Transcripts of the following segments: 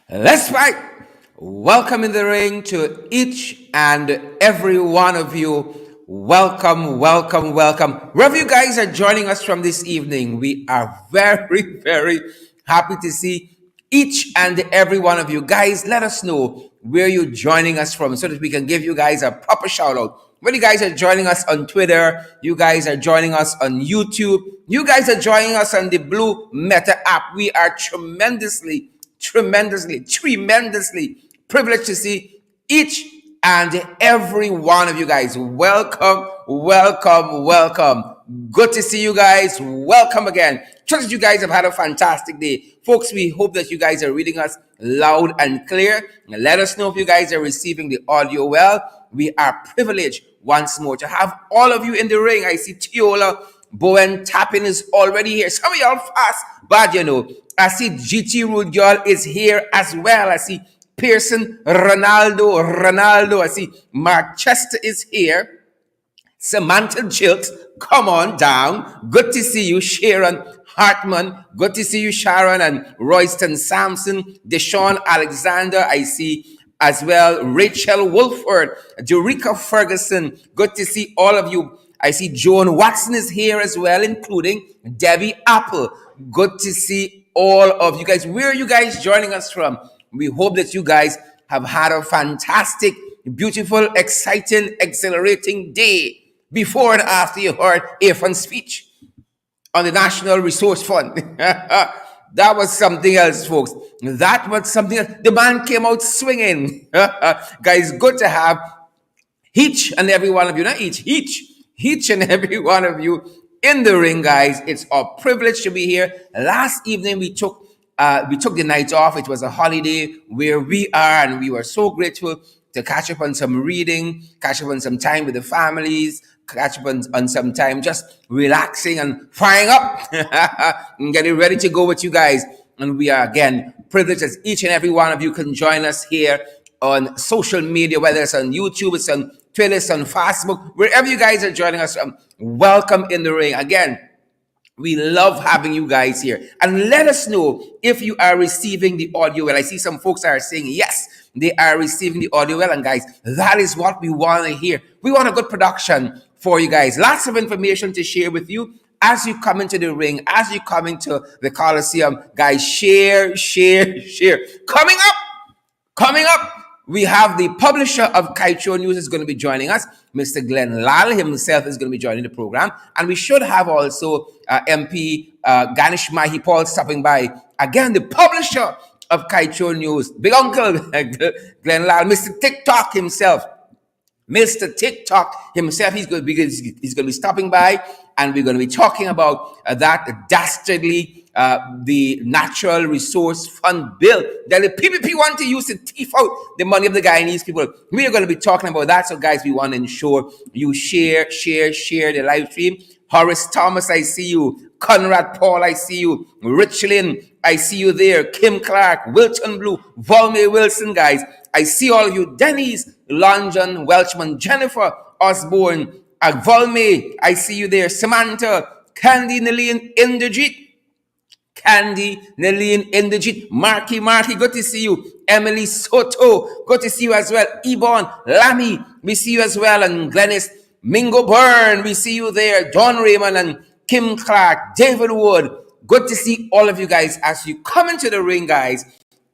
Let's fight. Welcome in the ring to each and every one of you. Welcome, welcome, welcome. Wherever you guys are joining us from this evening, we are very, very happy to see each and every one of you. Guys, let us know where you're joining us from so that we can give you guys a proper shout out. When you guys are joining us on Twitter, you guys are joining us on YouTube, you guys are joining us on the Blue Meta app. We are tremendously privileged to see each and every one of you guys. Welcome, welcome, welcome. Good to see you guys. Welcome again. Trust that you guys have had a fantastic day. Folks, we hope that you guys are reading us loud and clear. Let us know if you guys are receiving the audio well. We are privileged once more to have all of you in the ring. I see Tiola Bowen tapping is already here. Some of y'all fast, but you know. I see GT Rude Girl is here as well. I see Pearson Ronaldo. I see Mark Chester is here. Samantha Jilt, come on down. Good to see you, Sharon Hartman. Good to see you, Sharon and Royston Sampson. Deshaun Alexander, I see as well. Rachel Wolford, Jerica Ferguson. Good to see all of you. I see Joan Watson is here as well, including Debbie Apple. Good to see all of you guys. Where are you guys joining us from? We hope that you guys have had a fantastic, beautiful, exciting, exhilarating day before and after you heard Irfan's speech on the National Resource Fund. That was something else, folks. That was something else. The man came out swinging. Guys, good to have each and every one of you, not each and every one of you in the ring, guys. It's our privilege to be here. Last evening we took the night off. It was a holiday where we are, and we were so grateful to catch up on some reading, catch up on some time with the families, catch up on some time just relaxing and firing up and getting ready to go with you guys. And we are again privileged as each and every one of you can join us here on social media, whether it's on YouTube, it's on Twitter, it's on Facebook, wherever you guys are joining us from. Welcome in the ring. Again, we love having you guys here. And let us know if you are receiving the audio well. I see some folks are saying yes, they are receiving the audio well. And guys, that is what we want to hear. We want a good production for you guys. Lots of information to share with you as you come into the ring, as you come into the Coliseum. Guys, share. Coming up, we have the publisher of Kaieteur News is going to be joining us. Mr. Glen Lall himself is going to be joining the program. And we should have also MP Ganesh Mahipal stopping by. Again, the publisher of Kaieteur News, Big Uncle Glen Lall, Mr. TikTok himself, he's going to be stopping by, and we're going to be talking about that dastardly the Natural Resource Fund bill that the PPP want to use to thief out the money of the Guyanese people. We are going to be talking about that. So guys, we want to ensure you share the live stream. Horace Thomas, I see you. Conrad Paul, I see you. Richlin, I see you there. Kim Clark, Wilton Blue, Volme Wilson, guys. I see all of you. Denise, London, Welchman, Jennifer Osborne, Volme, I see you there. Samantha, Candy Naleen Inderjit, Marky, good to see you. Emily Soto, good to see you as well. Ebon, Lamy, we see you as well. And Glennis, Mingo Byrne, we see you there. Don Raymond and Kim Clark, David Wood, good to see all of you guys as you come into the ring, guys.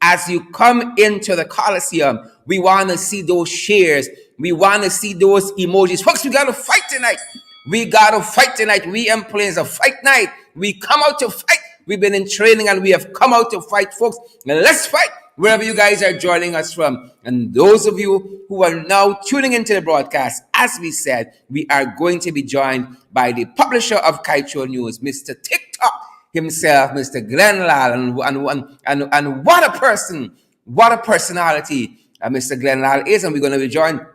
As you come into the Coliseum, we want to see those shares. We want to see those emojis. Folks, we got to fight tonight. We employ a fight night. We come out to fight. We've been in training and we have come out to fight, folks. Now let's fight wherever you guys are joining us from. And those of you who are now tuning into the broadcast, as we said, we are going to be joined by the publisher of Kaieteur News, Mr. TikTok himself, Mr. Glen Lall, and what a person, what a personality Mr. Glen Lall is. And we're going to be joined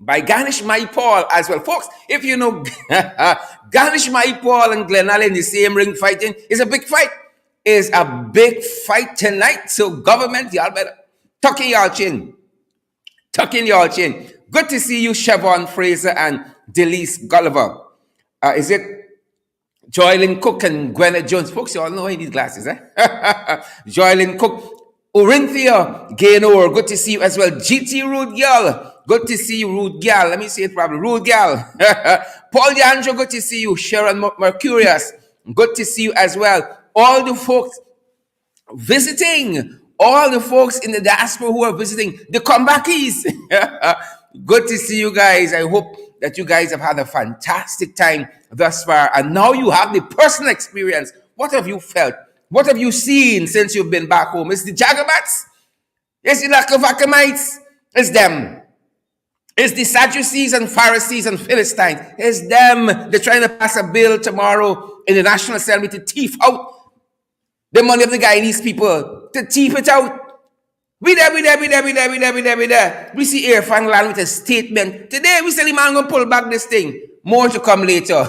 by Ganesh Mahipal as well. Folks, if you know Ganesh Mahipal and Glen Lall in the same ring fighting, is a big fight. Is a big fight tonight. So government, y'all better tuck in y'all chin. Good to see you, Siobhan Fraser and Delise Gulliver. Is it Joylyn Cook and Gwyneth Jones? Folks, you all know he needs glasses, eh? Joylyn Cook, Orinthia Gaynor, good to see you as well. GT Rude Girl, good to see you, Rude Girl. Let me say it probably, Rude Girl. Paul DeAndre, good to see you. Sharon Mercurius, good to see you as well. All the folks visiting, all the folks in the diaspora who are visiting, the comebackies. Good to see you guys. I hope that you guys have had a fantastic time thus far. And now you have the personal experience. What have you felt? What have you seen since you've been back home? It's the Jagabats? It's the Lakavakamites? It's them. It's the Sadducees and Pharisees and Philistines. It's them. They're trying to pass a bill tomorrow in the National Assembly to thief out the money of the Guyanese people, to thief it out. We there. We see Irfan land with a statement. Today, we say the man going to pull back this thing. More to come later.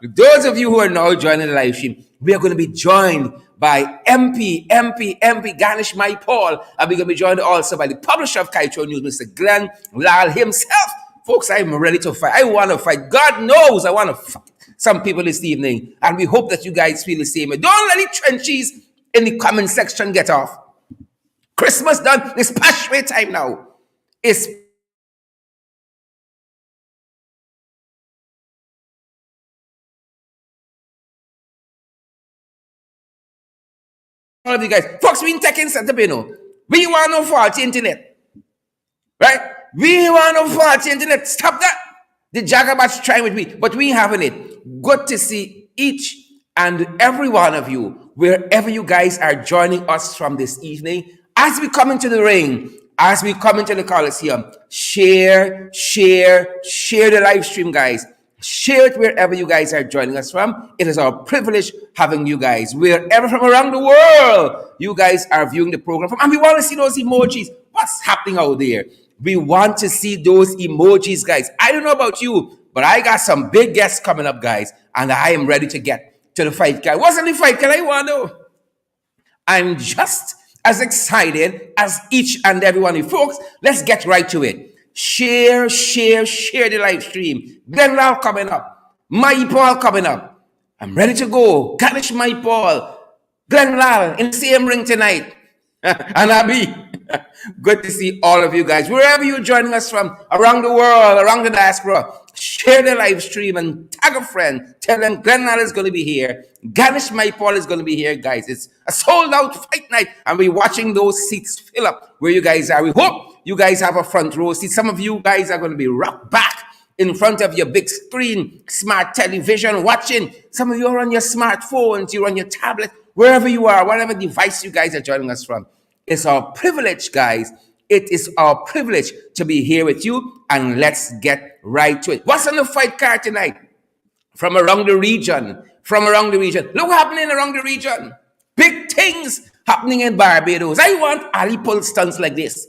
Those of you who are now joining the live stream, we are going to be joined by MP Ganesh Mai Paul, and we're going to be joined also by the publisher of Kaieteur News, Mr. Glen Lall himself. Folks, I'm ready to fight. I want to fight. God knows I want to fight some people this evening, and we hope that you guys feel the same. Don't let the trenches in the comment section get off. Christmas done. It's past time now. It's all of you guys. Folks, we in taking setup, you know. We want no faulty internet. Right? We want no faulty internet. Stop that. The Jagabats trying with me, but we having it. Good to see each and every one of you, wherever you guys are joining us from this evening. As we come into the ring, as we come into the Coliseum, share the live stream, guys. Share it wherever you guys are joining us from. It is our privilege having you guys wherever from around the world you guys are viewing the program from. And we want to see those emojis. What's happening out there? We want to see those emojis, guys. I don't know about you, but I got some big guests coming up, guys. And I am ready to get to the fight, guys. What's in the fight? Can I want to know? I'm just as excited as each and every one of you. Folks, let's get right to it. Share the live stream. Glen Lall coming up. My Paul coming up. I'm ready to go. Ganesh My Paul. Glen Lall in the same ring tonight. And Abby. Good to see all of you guys. Wherever you're joining us from, around the world, around the diaspora, share the live stream and tag a friend. Tell them Glen Lall is going to be here. Ganesh My Paul is going to be here, guys. It's a sold-out fight night, and we're watching those seats fill up where you guys are. We hope you guys have a front row seat. Some of you guys are going to be rocked back in front of your big screen, smart television, watching. Some of you are on your smartphones, you're on your tablet, wherever you are, whatever device you guys are joining us from. It's our privilege, guys. It is our privilege to be here with you, and let's get right to it. What's on the fight card tonight? From around the region. Look what's happening around the region. Big things happening in Barbados. I want Ali pull stunts like this.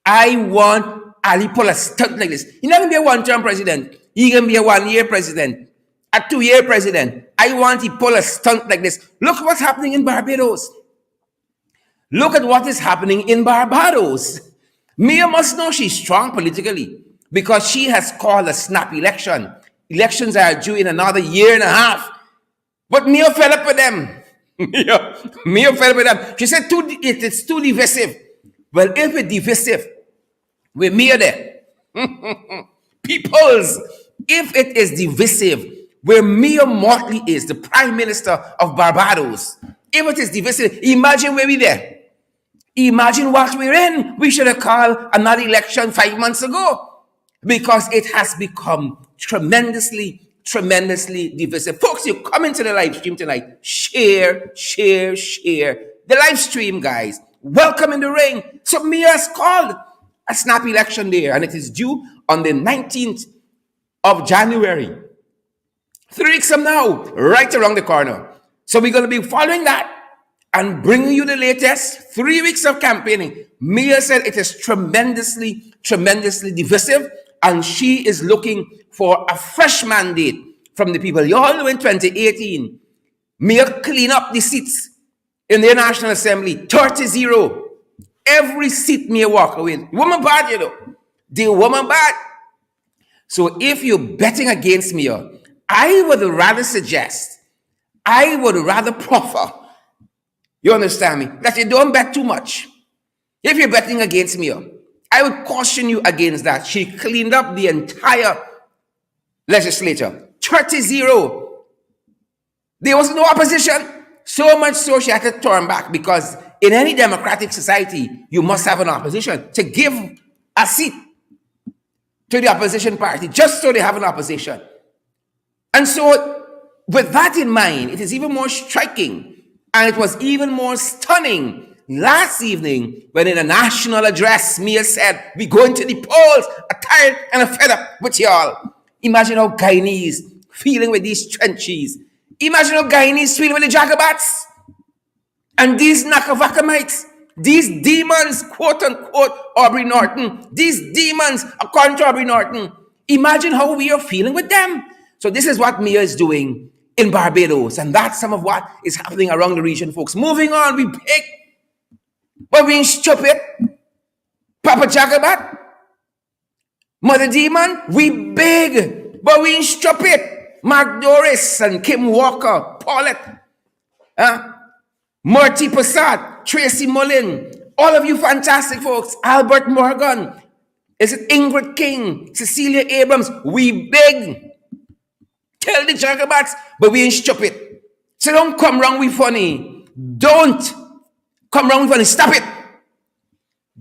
I want Ali pull a stunt like this. He's not going to be a one-term president. He's going to be a one-year president. A two-year president. I want he pull a stunt like this. Look what's happening in Barbados. Look at what is happening in Barbados. Mia must know she's strong politically because she has called a snap election. Elections are due in another year and a half. But Mia fell up with them. Mia fell up with them. She said it's too divisive. Well, if it's divisive, we're Mia there. Peoples, if it is divisive, where Mia Motley is, the Prime Minister of Barbados, if it is divisive, imagine where we there. Imagine what we're in. We should have called another election 5 months ago because it has become tremendously divisive. Folks, you come into the live stream tonight. Share the live stream, guys. Welcome in the ring. So Mia has called a snap election there, and it is due on the 19th of January. 3 weeks from now, right around the corner. So we're going to be following that and bringing you the latest 3 weeks of campaigning. Mia said it is tremendously divisive, and she is looking for a fresh mandate from the people. You all know in 2018, Mia clean up the seats in the National Assembly, 30-0. Every seat Mia walk away. Woman bad, you know. The woman bad. So if you're betting against Mia, I would rather proffer You understand me? That you don't bet too much. If you're betting against me, I would caution you against that. She cleaned up the entire legislature. 30-0. There was no opposition. So much so she had to turn back, because in any democratic society, you must have an opposition to give a seat to the opposition party, just so they have an opposition. And so, with that in mind, it is even more striking, and it was even more stunning last evening when in a national address, Mia said, "We go into the polls, tired and fed up with y'all." Imagine how Guyanese feeling with these trenches. Imagine how Guyanese feeling with the Jacobats and these Nakavakamites, these demons, quote unquote, Aubrey Norton, these demons, according to Aubrey Norton. Imagine how we are feeling with them. So this is what Mia is doing in Barbados, and that's some of what is happening around the region, folks. Moving on, we big, but we ain't stupid. Papa Jacobat, Mother Demon, we big, but we ain't stupid. Mark Doris and Kim Walker, Paulette, Murti Prasad, Tracy Mullin, all of you fantastic folks, Albert Morgan, is it Ingrid King, Cecilia Abrams, we big. Tell the Jacobats, but we ain't stupid. So don't come wrong with funny. Don't come wrong with funny. Stop it.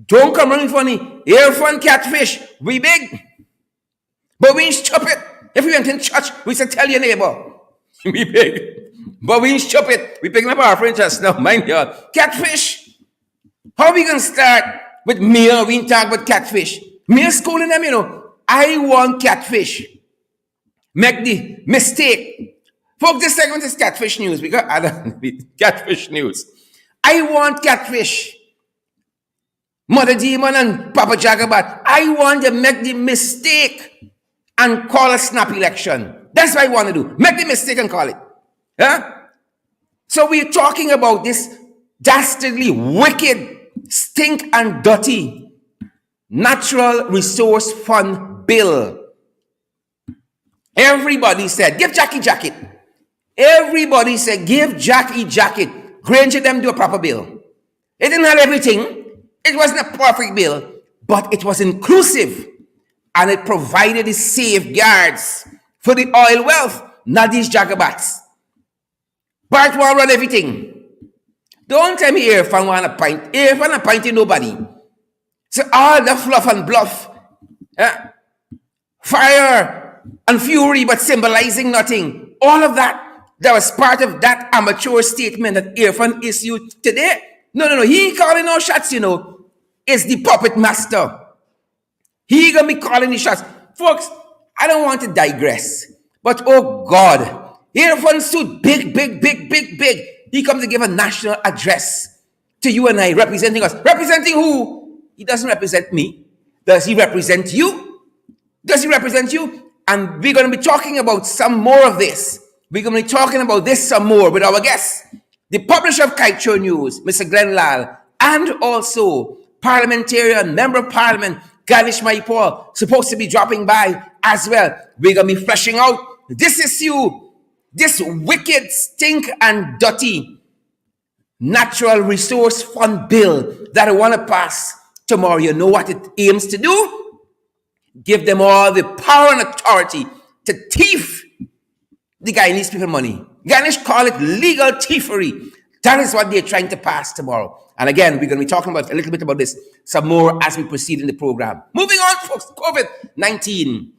Don't come wrong with funny. Earphone catfish, we big, but we ain't stupid. If we went in church, we said, tell your neighbor, we big, but we ain't stupid. We picking up our friends just now, mind you. Catfish. How we gonna start with Mia? We ain't talk about catfish. Mia schooling them, I want catfish. Make the mistake. Folks, this segment is catfish news, because I don't need catfish news. I want catfish. Mother Demon and Papa Jagabat, I want to make the mistake and call a snap election. That's what I want to do. Make the mistake and call it. So we're talking about this dastardly, wicked, stink and dirty Natural Resource Fund bill. Everybody said, give Jackie jacket. Everybody said, give Jackie jacket. Granger them do a proper bill. It didn't have everything. It wasn't a perfect bill, but it was inclusive. And it provided the safeguards for the oil wealth, not these Jagabats. Bart want run everything. Don't tell me Irfan want a pint. Irfan a pint to nobody. So all the fluff and bluff, fire and fury, but symbolizing nothing. All of that was part of that amateur statement that Irfan issued today. No. He ain't calling no shots, It's the puppet master. He gonna be calling the shots. Folks, I don't want to digress. But oh God, Irfan stood big. He comes to give a national address to you and I, representing us. Representing who? He doesn't represent me. Does he represent you? Does he represent you? And we're going to be talking about some more of this. We're going to be talking about this some more with our guests. The publisher of Kaieteur News, Mr. Glen Lall, and also parliamentarian, member of parliament, Ganesh Maipur, supposed to be dropping by as well. We're going to be fleshing out this issue, this wicked, stink and dirty Natural Resource Fund bill that I want to pass tomorrow. You know what it aims to do? Give them all the power and authority to thief the Guyanese people money. Ganesh call it legal thievery. That is what they're trying to pass tomorrow. And again, we're going to be talking about a little bit about this some more as we proceed in the program. Moving on, folks, COVID-19.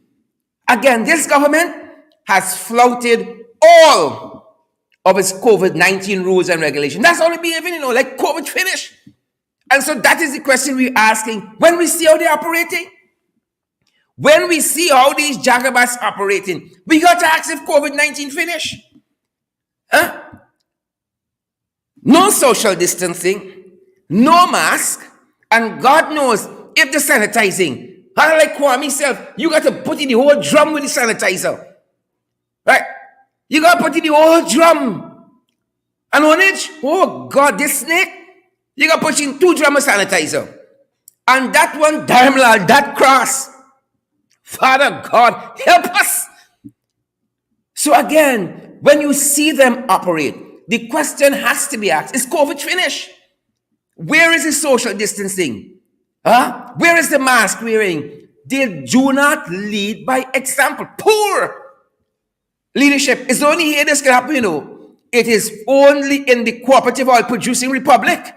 Again, this government has flouted all of its COVID-19 rules and regulations. That's only behaving, like COVID finish. And so that is the question we're asking when we see how they're operating. When we see how these Jagabats operating, we got to ask if COVID-19 finish. No social distancing, no mask, and God knows if the sanitizing. I like Kwame self, you got to put in the whole drum with the sanitizer. Right? You got to put in the whole drum. And on it, oh God, this snake, you got to put in 2 drums of sanitizer. And that one, damn lad, that cross. Father God, help us. So again, when you see them operate, the question has to be asked, is COVID finished? Where is the social distancing? Where is the mask wearing? They do not lead by example. Poor leadership. It's only here this can happen, It is only in the cooperative oil producing republic.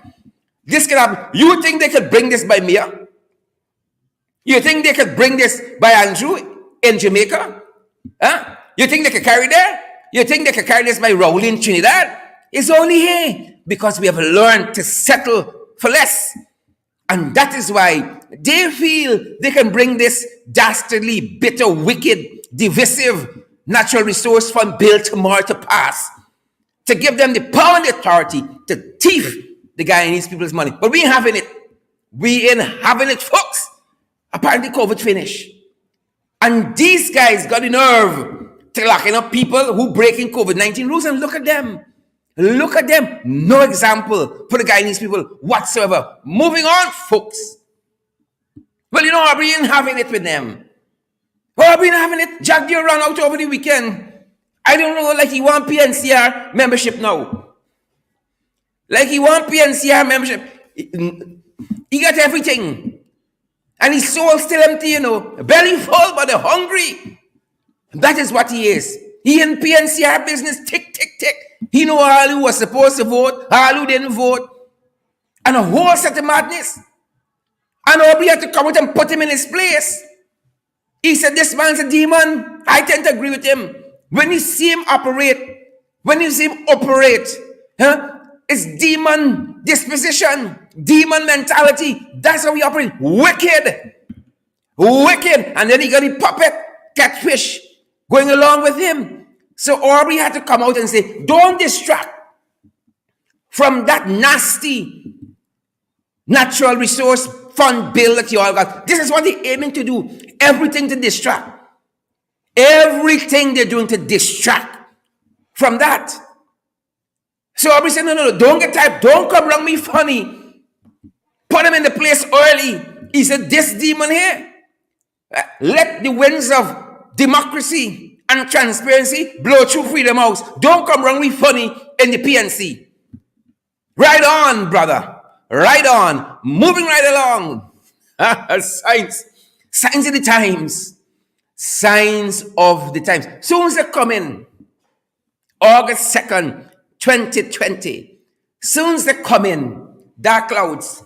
This can happen. You think they could bring this by Mia? You think they could bring this by Andrew in Jamaica? You think they could carry there? You think they could carry this by Raul in Trinidad? It's only here because we have learned to settle for less. And that is why they feel they can bring this dastardly, bitter, wicked, divisive natural resource fund bill tomorrow to pass, to give them the power and the authority to thief the Guyanese people's money. But we ain't having it. We ain't having it, folks. Apparently COVID finished. And these guys got the nerve to locking up people who breaking COVID-19 rules, and look at them. Look at them. No example for the Guyanese people whatsoever. Moving on, folks. Well, Aubrey ain't having it with them. Aubrey ain't having it. Jack Deere ran out over the weekend. I don't know, like he want PNCR membership now. Like he want PNCR membership. He got everything. And his soul still empty, Belly full, but they're hungry. That is what he is. He in PNCR business, tick, tick, tick. He know all who was supposed to vote, all who didn't vote. And a whole set of madness. And Aubrey had to come out and put him in his place. He said, this man's a demon. I tend to agree with him. When you see him operate, it's demon disposition, demon mentality. That's how we operate. Wicked. And then he got the puppet, catfish, going along with him. So Aubrey had to come out and say, don't distract from that nasty natural resource fund bill that you all got. This is what they're aiming to do. Everything to distract. Everything they're doing to distract from that. So Aubrey said, no, don't get typed. Don't come around me funny. Put him in the place early. He said, this demon here, let the winds of democracy and transparency blow through Freedom House. Don't come around me funny in the PNC. Right on, brother. Right on. Moving right along. Signs of the times. Signs of the times. Soon as they come in, August 2nd, 2020. Soon as they come in, dark clouds.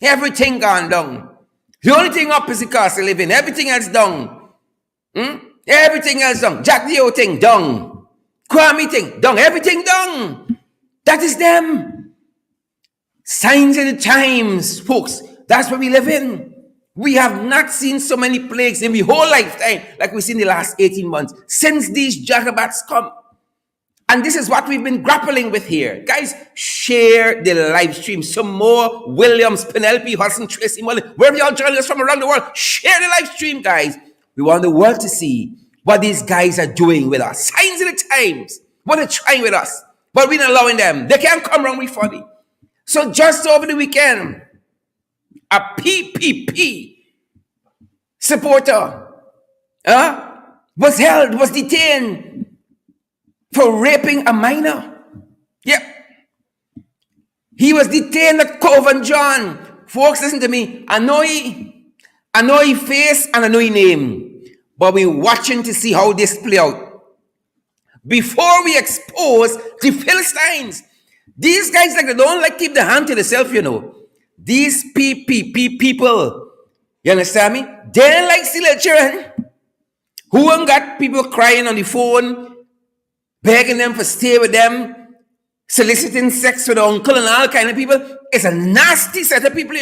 Everything gone down. The only thing up is the cost of living. Everything else down. Everything else down. Jack Dio thing down. Kwame thing down. Everything down. That is them. Signs of the times, folks. That's what we live in. We have not seen so many plagues in the whole lifetime like we've seen the last 18 months since these jagabats come. And this is what we've been grappling with here. Guys, share the live stream. Some more Williams, Penelope, Hudson, Tracy Mullen, wherever y'all joining us from around the world, share the live stream, guys. We want the world to see what these guys are doing with us. Signs of the times. What they're trying with us. But we're not allowing them. They can't come around with funny. So just over the weekend, a PPP supporter was detained for raping a minor. Yep. He was detained at Cove and John. Folks, listen to me. I know he face and I know he name. But we're watching to see how this play out. Before we expose the Philistines. These guys, they don't keep the hand to themselves, These PPP people, you understand me? They don't like see little children who ain't got people crying on the phone, begging them for stay with them, soliciting sex with the uncle and all kind of people. It's a nasty set of people,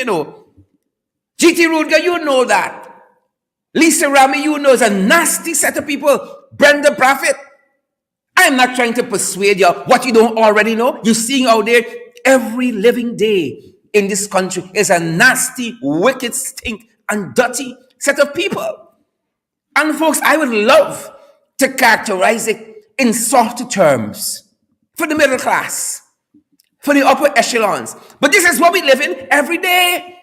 GT Rudger, you know that. Lisa Rami, you know, it's a nasty set of people. Brenda Prophet. I'm not trying to persuade you what you don't already know. You're seeing out there every living day in this country is a nasty, wicked, stink, and dirty set of people. And folks, I would love to characterize it in softer terms for the middle class, for the upper echelons. But this is what we live in every day.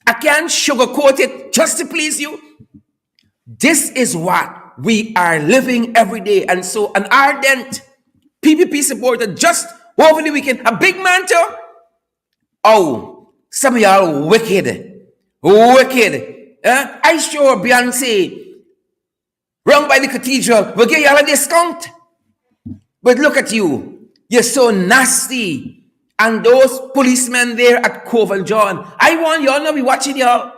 I can't sugarcoat it just to please you. This is what we are living every day. And so an ardent PPP supporter just over the weekend. A big man too. Oh, some of y'all wicked. Wicked. I sure Beyonce, run by the cathedral, will give y'all a discount. But look at you. You're so nasty. And those policemen there at Cove and John, I want y'all to know we watching y'all.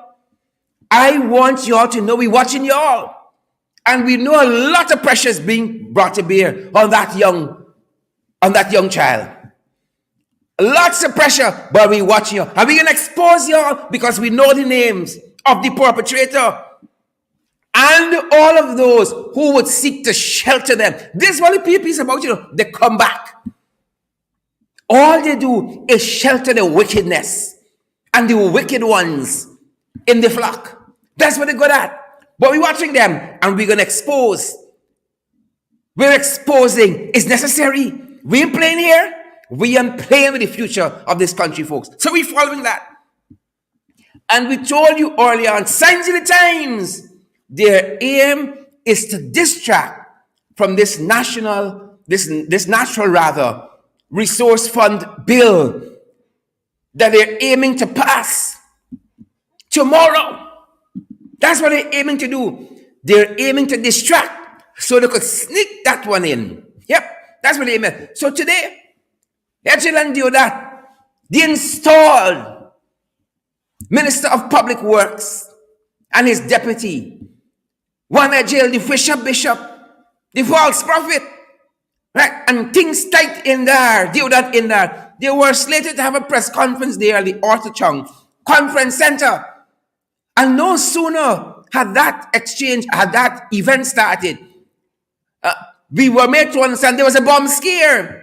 I want y'all to know we watching y'all. And we know a lot of pressure is being brought to bear on that young child. Lots of pressure, but we watching y'all. And we're going to expose y'all because we know the names of the perpetrator. And all of those who would seek to shelter them. This is what the PPP is about, They come back. All they do is shelter the wickedness and the wicked ones in the flock. That's what they're good at. But we're watching them and we're going to expose. We're exposing. It's necessary. We ain't playing here. We are playing with the future of this country, folks. So we're following that. And we told you earlier on, signs of the times. Their aim is to distract from this natural resource fund bill that they're aiming to pass tomorrow. That's what they're aiming to do. They're aiming to distract so they could sneak that one in. Yep, that's what they aim. So today, Ejel do that. The installed Minister of Public Works and his deputy, one Ejel, the bishop, the false prophet, right? And things tight in there, do that in there. They were slated to have a press conference there at the Arthur Chung Conference Center. And no sooner had that event started, we were made to understand there was a bomb scare.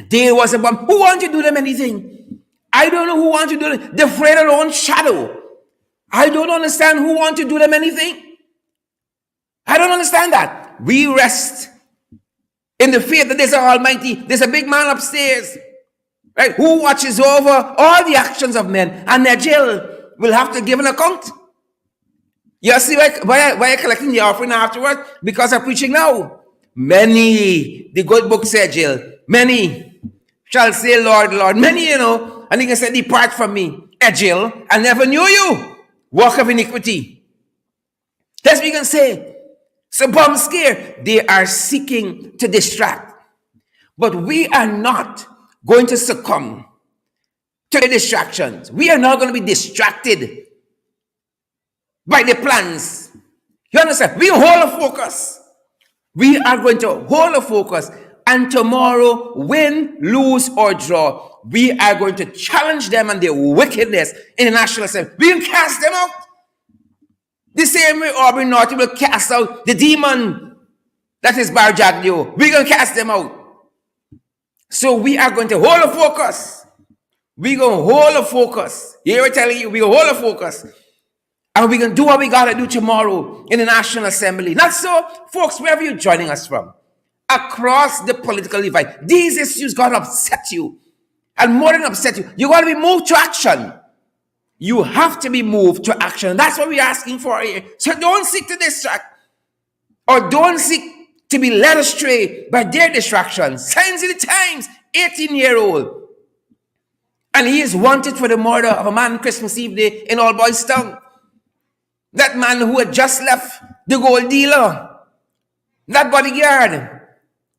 There was a bomb. Who wanted to do them anything? I don't know who wanted to do them. They're afraid of their own shadow. I don't understand who wanted to do them anything. I don't understand that. We rest in the faith that there's an Almighty, there's a big man upstairs, right, who watches over all the actions of men, and their jail will have to give an account. You see why you're collecting the offering afterwards? Because I'm preaching now. Many, the good book said, Jill, many shall say, Lord, Lord. Many, and he can say, depart from me, Jill, I never knew you. Work of iniquity. That's what you can say. So bomb scare, they are seeking to distract. But we are not going to succumb to the distractions. We are not going to be distracted by the plans. You understand? We hold a focus. We are going to hold a focus. And tomorrow, win, lose, or draw, we are going to challenge them and their wickedness in the National Assembly. We will cast them out. The same way Aubrey North will cast out the demon that is Barjaglio. We're going to cast them out. So we are going to hold a focus. We're going to hold a focus. Here we're telling you, we're going to hold a focus. And we're going to do what we got to do tomorrow in the National Assembly. Not so, folks, wherever you're joining us from, across the political divide, these issues got to upset you. And more than upset you, you got to be moved to action. You have to be moved to action. That's what we're asking for here. So don't seek to distract. Or don't seek to be led astray by their distractions. Signs of the times, 18-year-old. And he is wanted for the murder of a man Christmas Eve day in All Boys Town. That man who had just left the gold dealer. That bodyguard.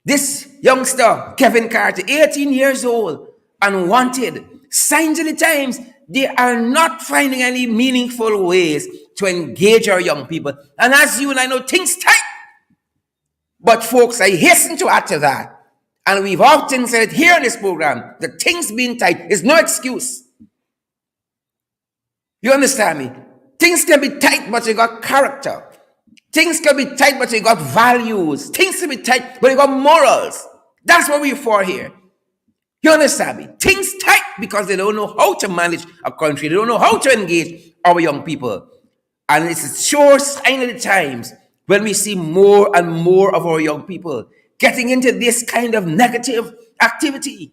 This youngster, Kevin Carter, 18 years old and wanted. Signs of the times, they are not finding any meaningful ways to engage our young people. And as you and I know, things tight. But folks, I hasten to add to that. And we've often said here in this program that things being tight is no excuse. You understand me? Things can be tight, but you got character. Things can be tight, but you got values. Things can be tight, but you got morals. That's what we're for here. You understand me? Things tight because they don't know how to manage a country. They don't know how to engage our young people. And it's a sure sign of the times when we see more and more of our young people getting into this kind of negative activity.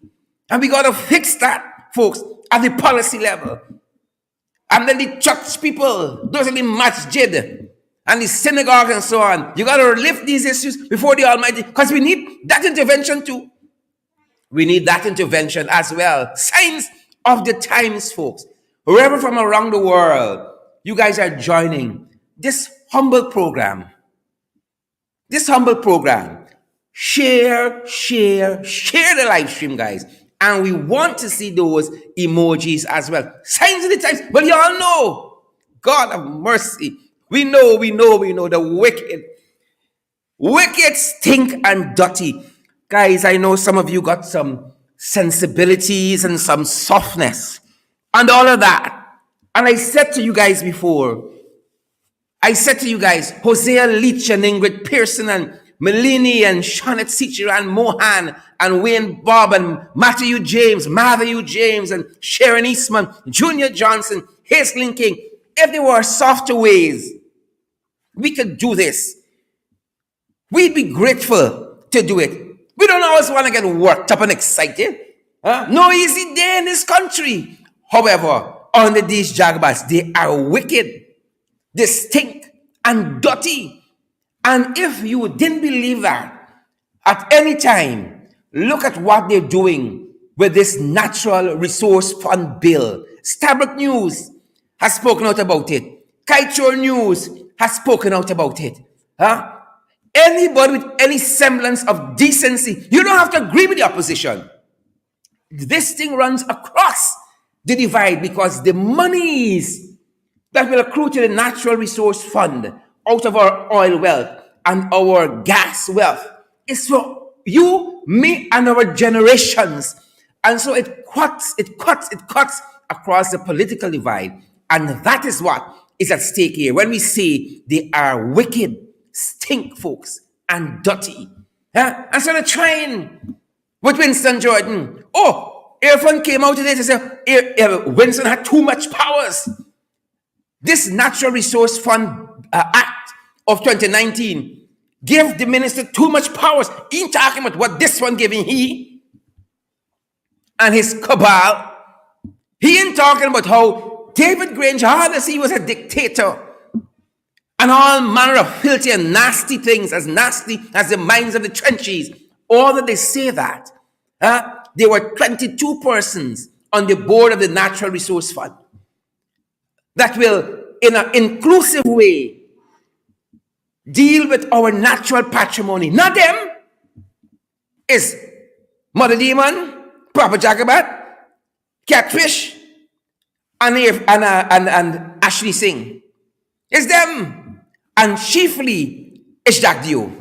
And we got to fix that, folks, at the policy level. And then the church people, those are the masjid, and the synagogue and so on. You got to lift these issues before the Almighty, because we need that intervention too. We need that intervention as well. Signs of the times, folks. Wherever from around the world, you guys are joining this humble program. Share the live stream, guys. And we want to see those emojis as well. Signs of the times. Well, you all know. God of mercy. We know the wicked stink and dirty. Guys, I know some of you got some sensibilities and some softness and all of that. And I said to you guys before, Hosea Leach and Ingrid Pearson and Melini and Shawnette Sicher and Mohan and Wayne Bob and Matthew James and Sharon Eastman, Junior Johnson, Hazelin King. If there were softer ways we could do this, we'd be grateful to do it. We don't always want to get worked up and excited. No easy day in this country. However, under these jagabas, they are wicked, they stink and dirty. And if you didn't believe that, at any time, look at what they're doing with this Natural Resource Fund bill. Starbuck News has spoken out about it. Kaieteur News has spoken out about it. Anybody with any semblance of decency, you don't have to agree with the opposition. This thing runs across the divide because the monies that will accrue to the Natural Resource Fund out of our oil wealth and our gas wealth is for you, me, and our generations. And so it cuts across the political divide. And that is what is at stake here when we say they are wicked, stink folks, and dirty. And so they're trying with Winston Jordan. Irfan came out today to say Winston had too much powers. This Natural Resource Fund Act of 2019 gave the minister too much powers. He ain't talking about what this one giving he and his cabal. He ain't talking about how David Grange, honestly, he was a dictator and all manner of filthy and nasty things, as nasty as the mines of the trenches. All that they say that. There were 22 persons on the board of the Natural Resource Fund that will, in an inclusive way, deal with our natural patrimony. Not them. It's Mother Demon, Papa Jagabat, Catfish, and Ashley Singh. It's them. And chiefly is Jack Dio.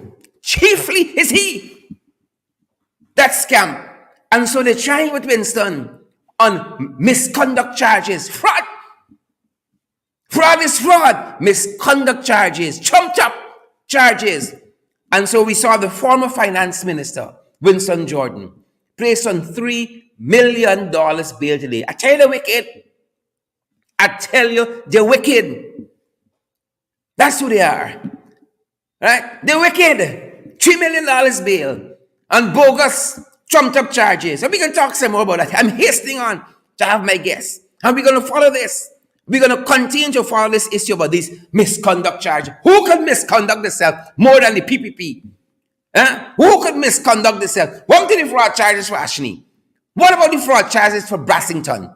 Chiefly is he. That scam. And so they're trying with Winston on misconduct charges. Fraud. Fraud is fraud. Misconduct charges. Trumped up charges. And so we saw the former finance minister, Winston Jordan, placed on $3 million bail today. I tell you the wicked. I tell you the wicked. That's who they are. Right? They're wicked. $3 million bail on bogus, trumped up charges. And we can talk some more about that. I'm hastening on to have my guests. And we're going to follow this. We're going to continue to follow this issue about these misconduct charges. Who could misconduct themselves more than the PPP? Who could misconduct themselves? What did the fraud charges for Ashney? What about the fraud charges for Brassington?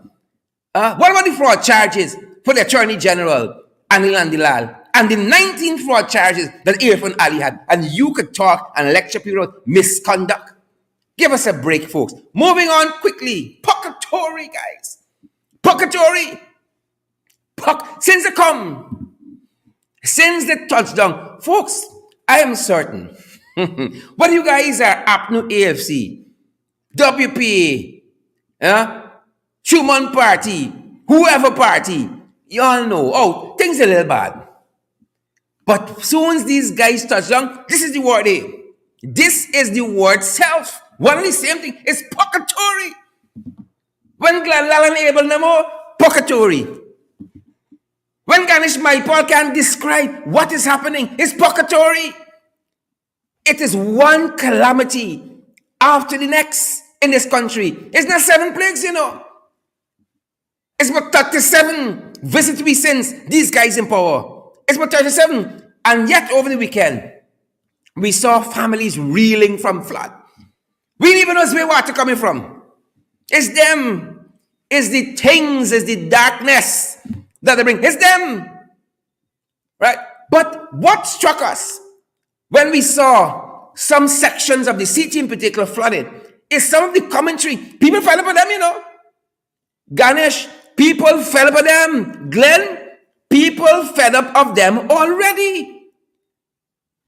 What about the fraud charges for the Attorney General, Anil Andilal? And the 19 fraud charges that Irfan Ali had. And you could talk and lecture people about misconduct. Give us a break, folks. Moving on quickly. Kaieteur, guys. Kaieteur. Since the touchdown, folks, I am certain. Whether you guys are APNU AFC, WPA, Truman Party, whoever party, you all know, things are a little bad. But soon as these guys touch down, this is the word A. This is the word self. One and the same thing. It's Kaieteur. When Glen Lall and Abel Namo, Kaieteur. When Ganesh Maipal can describe what is happening, it's Kaieteur. It is one calamity after the next in this country. It's not 7 plagues, you know. It's about 37 visits we since these guys in power. It's about 37 And yet over the weekend, we saw families reeling from flood. We didn't even know where water coming from. It's them. It's the things, it's the darkness that they bring. It's them. Right? But what struck us when we saw some sections of the city in particular flooded is some of the commentary. People fell upon them, you know. Ganesh, people fell upon them. Glenn, people fed up of them already.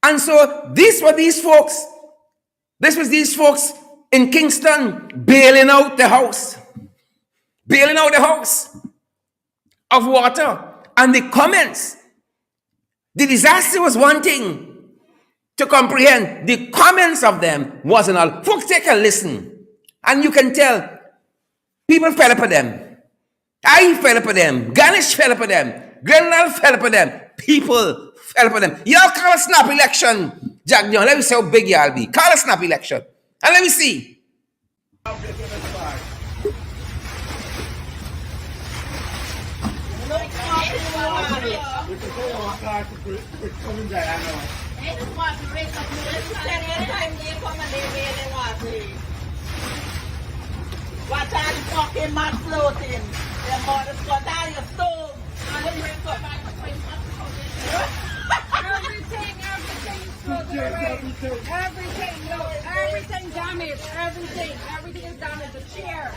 And so this was these folks. This was these folks in Kingston bailing out the house. Bailing out the house of water. And the comments. The disaster was one thing to comprehend. The comments of them wasn't all. Folks, take a listen. And you can tell people fell upon them. I fell upon them. Ganesh fell upon them. Glen Lall fell upon them. People fell upon them. Y'all call a snap election. Jack John, let me see how big y'all be. Call a snap election. And let me see. What are the fucking mud floating? The mother's got out your stove. Everything floated away. Everything damaged. Everything is damaged. The chair,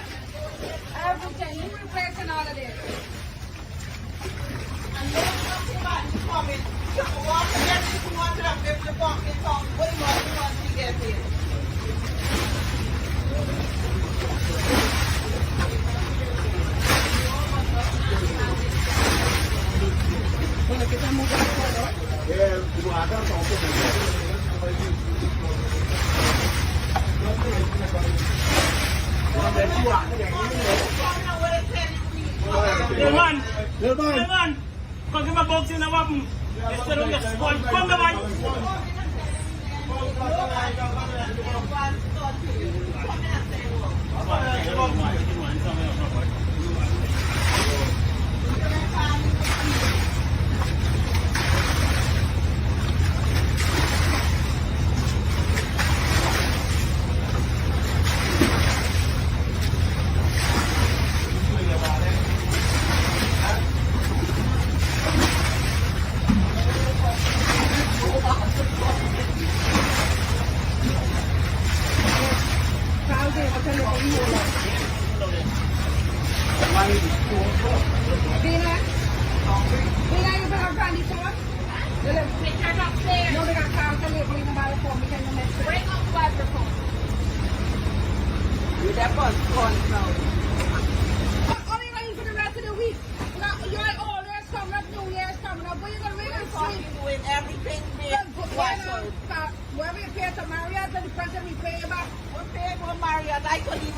everything. Who replacing all of this? And there's nothing about the comment. Walk again if you want to have the fucking song. What do you want to get in? Man, pag mabog sila wapong, ito rin yung squad, kung naman.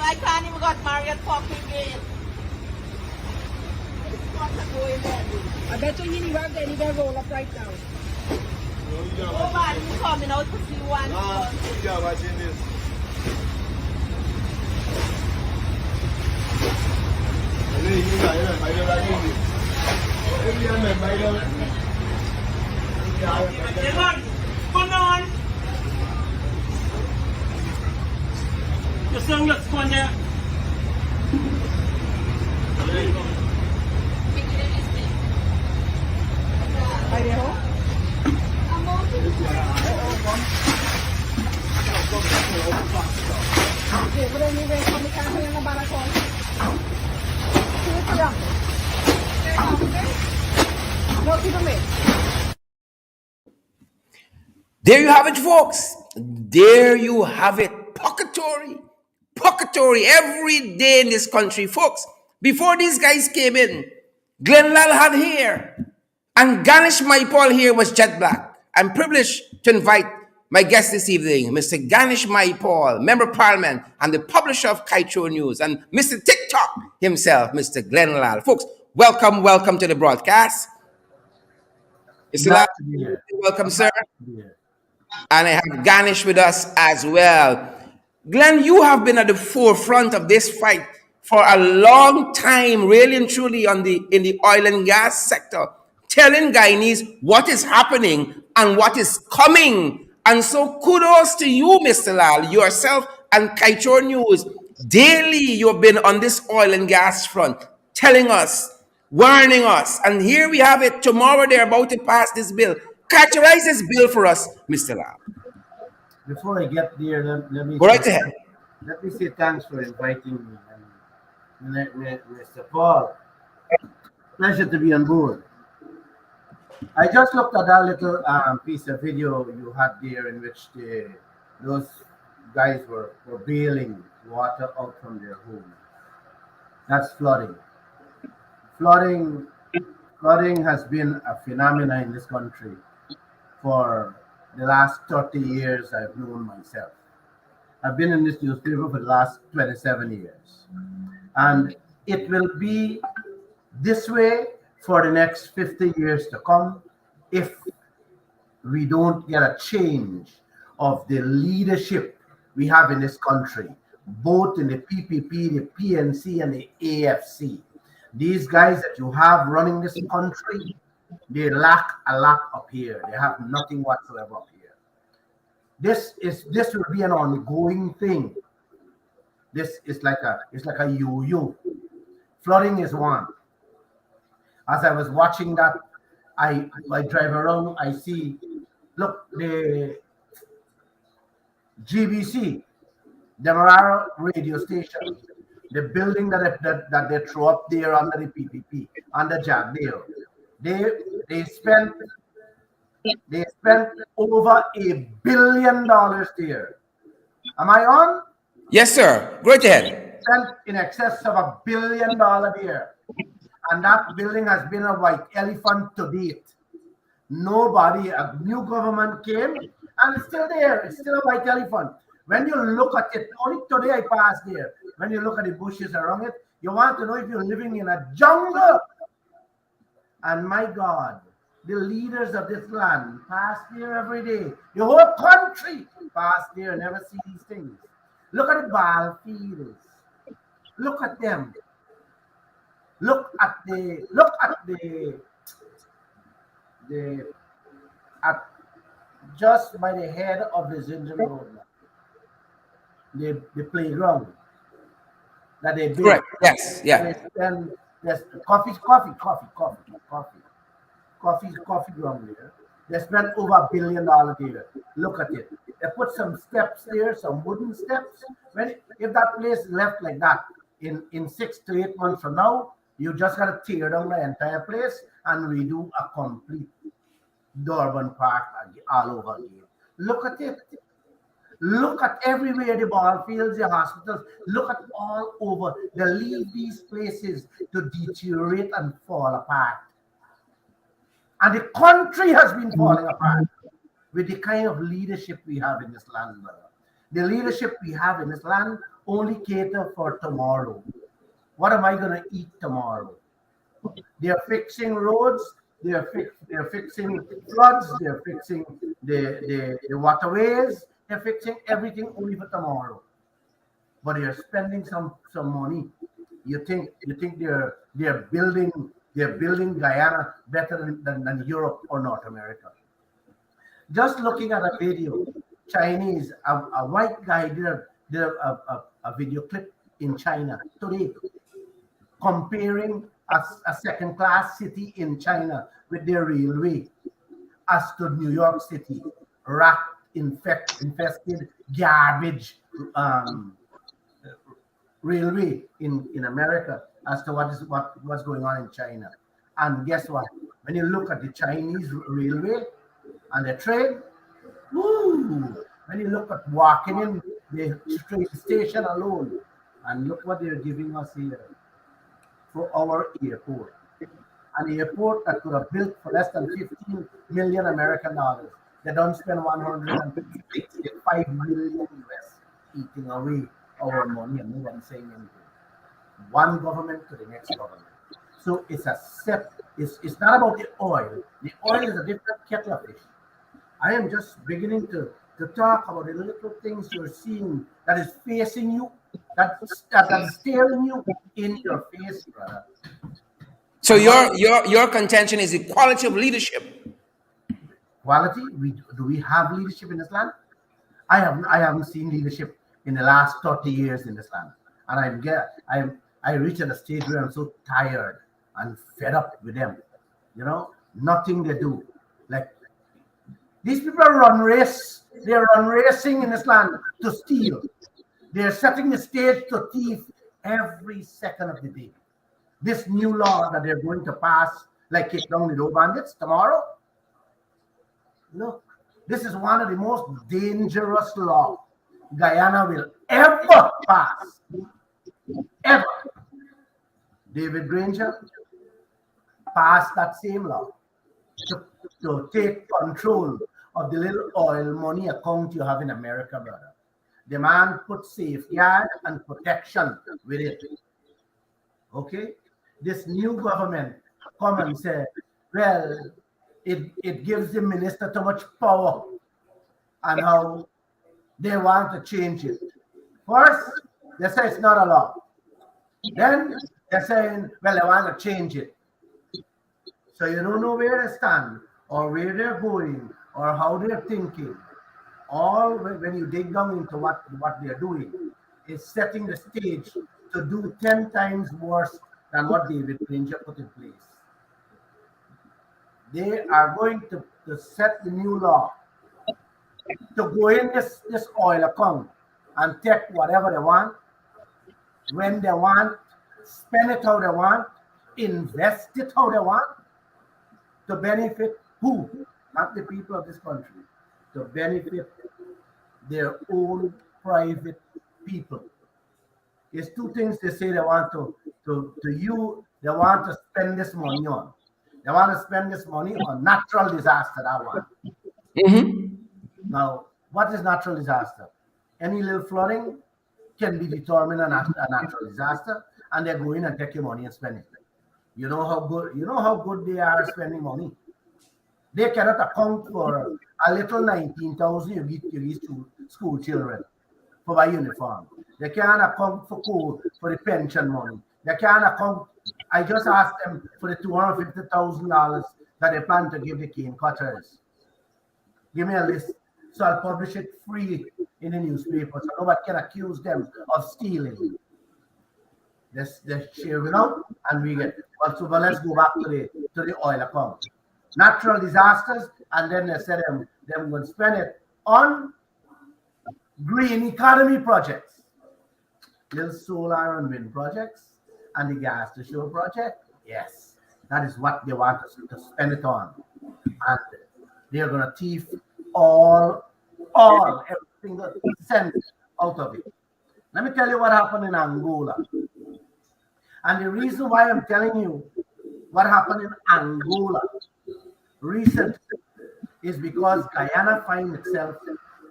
I can't even got Marriott fucking game. I bet you he work there, he gonna roll up right now. Nobody coming out to see one. Yeah, watching this. Man, kung naman. Yung song yung squad niya. Pareho? Okay, pero anyway, kami kasi yung nabarakon. Sige pa lang. No, sige me. There you have it, folks. There you have it. Pocketory. Pocketory every day in this country, folks. Before these guys came in, Glen Lall had hair. And Ganesh Maipal here was jet black. I'm privileged to invite my guest this evening, Mr. Ganesh Maipal, Member of Parliament and the publisher of Kaieteur News, and Mr. TikTok himself, Mr. Glen Lall. Folks, welcome to the broadcast. Welcome, sir. And I have Ganesh with us as well. Glenn, you have been at the forefront of this fight for a long time, really and truly in the oil and gas sector. telling Guyanese what is happening and what is coming. And so kudos to you, Mr. Lall, yourself and Kaieteur News. Daily you've been on this oil and gas front, telling us, warning us. And here we have it. Tomorrow they're about to pass this bill. Characterize this bill for us, Mr. Lall. Before I get there, let me Go right ahead. say thanks for inviting me. And Mr. Paul, pleasure to be on board. I just looked at that little piece of video you had there in which those guys were bailing water out from their home. That's flooding. Flooding has been a phenomenon in this country for the last 30 years I've known myself. I've been in this newspaper for the last 27 years. And it will be this way for the next 50 years to come if we don't get a change of the leadership we have in this country, both in the PPP, the PNC, and the AFC. These guys that you have running this country, they lack a lot up here. They have nothing whatsoever up here. This will be an ongoing thing. This is like a yo-yo. Flooding is one. As I was watching that, I drive around, I see, look, the GBC, the Marara radio station, the building that they threw up there under the PPP, under Jack Dale. They spent over $1 billion there. Am I on? Yes, sir. Go right ahead. Spent in excess of $1 billion there. And that building has been a white elephant to date. Nobody, a new government came, and it's still there. It's still a white elephant. When you look at it, only today I passed there. When you look at the bushes around it, you want to know if you're living in a jungle. And my God, the leaders of this land pass there every day. The whole country pass there and never see these things. Look at the ball fields. Look at them. Look at just by the head of the Zinjan Road, the playground that they built. Correct. Yes. Yeah. Then there's coffee ground there. They spent over $1 billion there. Look at it. They put some steps there, some wooden steps. If that place left like that in 6 to 8 months from now, you just gotta tear down the entire place and redo a complete Durban Park all over again. Look at it. Look at everywhere, the ball fields, the hospitals. Look at all over. They leave these places to deteriorate and fall apart. And the country has been falling apart with the kind of leadership we have in this land, brother. The leadership we have in this land only cater for tomorrow. What am I going to eat tomorrow? They're fixing roads. They're fixing floods. They're fixing the waterways. They're fixing everything only for tomorrow. But they're spending some money. You think they're building Guyana better than Europe or North America? Just looking at a video, Chinese, a white guy did a video clip in China today, comparing a second-class city in China with their railway as to New York City, infested garbage railway in America as to what's going on in China. And guess what? When you look at the Chinese railway and the train, when you look at walking in the train station alone, and look what they're giving us here for our airport. An airport that could have built for less than 15 million American dollars. They don't spend 165 million US eating away our money and nobody's saying anything. One government to the next government. So it's it's not about the oil. The oil is a different kettle of fish. I am just beginning to talk about the little things you're seeing that is facing you, that is staring you in your face, brother. So your contention is the quality of leadership. Quality? Do we have leadership in this land? I haven't seen leadership in the last 30 years in this land. And I reach at a stage where I'm so tired and fed up with them. You know, nothing they do. Like, these people run race. They run racing in this land to steal. They're setting the stage to thief every second of the day. This new law that they're going to pass, like kick down the door bandits tomorrow. Look, this is one of the most dangerous laws Guyana will ever pass. Ever. David Granger passed that same law to take control of the little oil money account you have in America, brother. The man put safeguard and protection with it. Okay? This new government come and say, well, it gives the minister too much power and how they want to change it. First, they say it's not a law. Then they're saying, well, they want to change it. So you don't know where they stand or where they're going or how they're thinking. All when you dig down into what they're doing is setting the stage to do 10 times worse than what David Granger put in place. They are going to set the new law to go in this oil account and take whatever they want, when they want, spend it how they want, invest it how they want, to benefit who? Not the people of this country, to benefit their own private people. It's two things they say they want they want to spend this money on. They want to spend this money on natural disaster, that one. Mm-hmm. Now, what is natural disaster? Any little flooding can be determined a natural disaster, and they go in and take your money and spend it. You know how good they are spending money. They cannot account for a little 19,000 you give to school children for buy uniform. They can't account for the pension money. They can't account. I just asked them for the $250,000 that they plan to give the cane cutters. Give me a list, so I'll publish it free in the newspaper, so nobody can accuse them of stealing. They're sharing out, and we get. Well, so let's go back to the oil account. Natural disasters, and then they said them going to spend it on green economy projects, little solar and wind projects, and the gas to show project. Yes, that is what they want us to spend it on, and they're going to thief all every single cent out of it. Let me tell you what happened in Angola, and the reason why I'm telling you what happened in Angola recently is because Guyana finds itself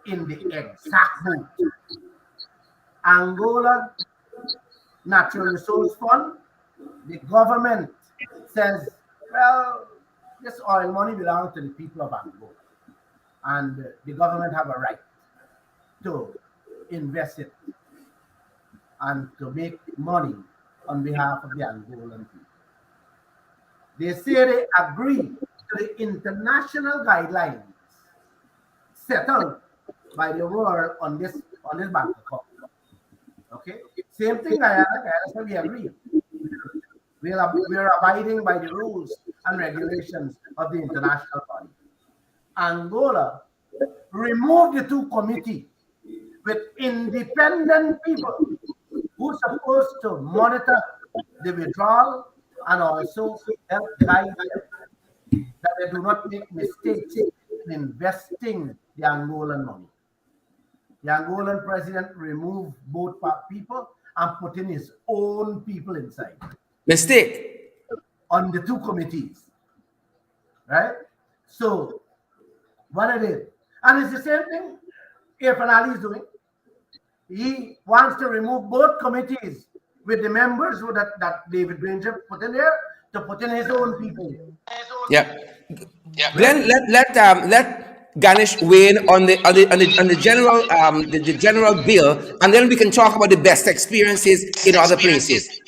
in the exact boat. Angola Natural Resource Fund, the government says, well, this oil money belongs to the people of Angola, and the government have a right to invest it and to make money on behalf of the Angolan people. They say they agree to the international guidelines set out by the world on this bank account. Okay, same thing. Guyana said we agree. We are abiding by the rules and regulations of the international body. Angola removed the two committees with independent people who are supposed to monitor the withdrawal and also help guide them that they do not make mistakes in investing the Angolan money. The Angolan president removed both people and put in his own people inside. Mistake. On the two committees. Right? So, what it is. And it's the same thing Ali is doing. He wants to remove both committees with the members that David Granger put in there to put in his own people. Yeah. Glenn, let Ganesh weigh in on the general bill, and then we can talk about the best experiences in other places.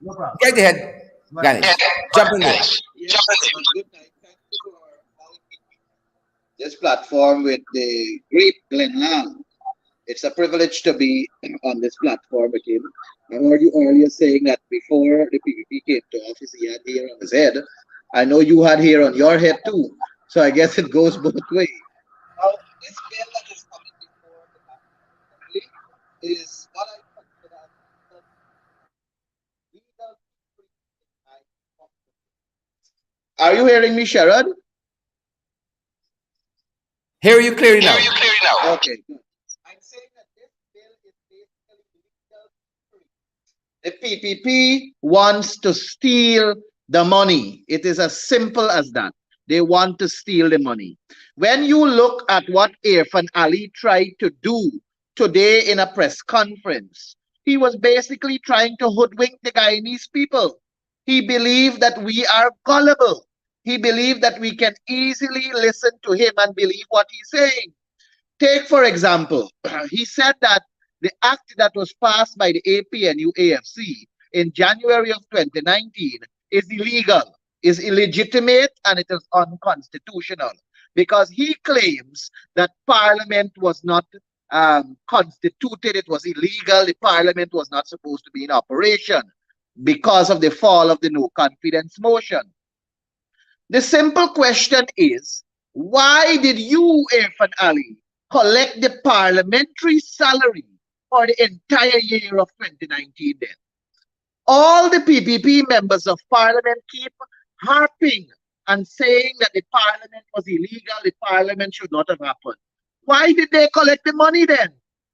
No problem. Right ahead. Go ahead. Ganesh, jump in there. Yes, good night. Thank you for allowing me this platform with the great Glen Lall. It's a privilege to be on this platform with him. I heard you earlier saying that before the PPP came to office, he had hair on his head. I know you had hair on your head too. So I guess it goes both ways. Now, this bill that is coming before the National Assembly is what I consider as the legal freedom. Are you hearing me, Sharad? Hear you clearly now. Okay, good. I'm saying that this bill is basically legal free. The PPP wants to steal the money. It is as simple as that. They want to steal the money. When you look at what Irfan Ali tried to do today in a press conference, he was basically trying to hoodwink the Guyanese people. He believed that we are gullible. He believed that we can easily listen to him and believe what he's saying. Take, for example, he said that the act that was passed by the APNU AFC in January of 2019 is illegal, is illegitimate, and it is unconstitutional because he claims that Parliament was not constituted, it was illegal, the Parliament was not supposed to be in operation because of the fall of the no confidence motion. The simple question is, why did you, Irfan Ali, collect the parliamentary salary for the entire year of 2019 then? All the PPP members of parliament keep harping and saying that the parliament was illegal, the parliament should not have happened. Why did they collect the money then?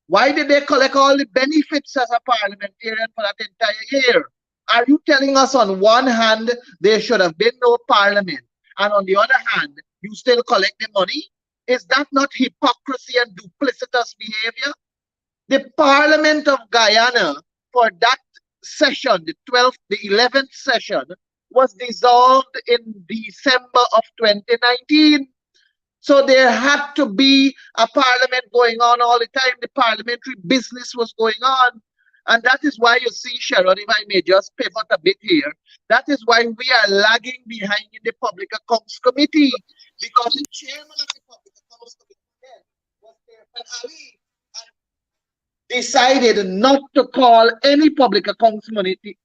Why did they collect all the benefits as a parliamentarian for that entire year? Are you telling us on one hand there should have been no parliament, and on the other hand you still collect the money? Is that not hypocrisy and duplicitous behavior? The Parliament of Guyana for that session, the 11th session, was dissolved in December of 2019. So there had to be a parliament going on all the time. The parliamentary business was going on. And that is why you see, Sharon, if I may just pivot a bit here, that is why we are lagging behind in the Public Accounts Committee, because the chairman of the Public Accounts Committee then was Irfan Ali, decided not to call any Public Accounts Committee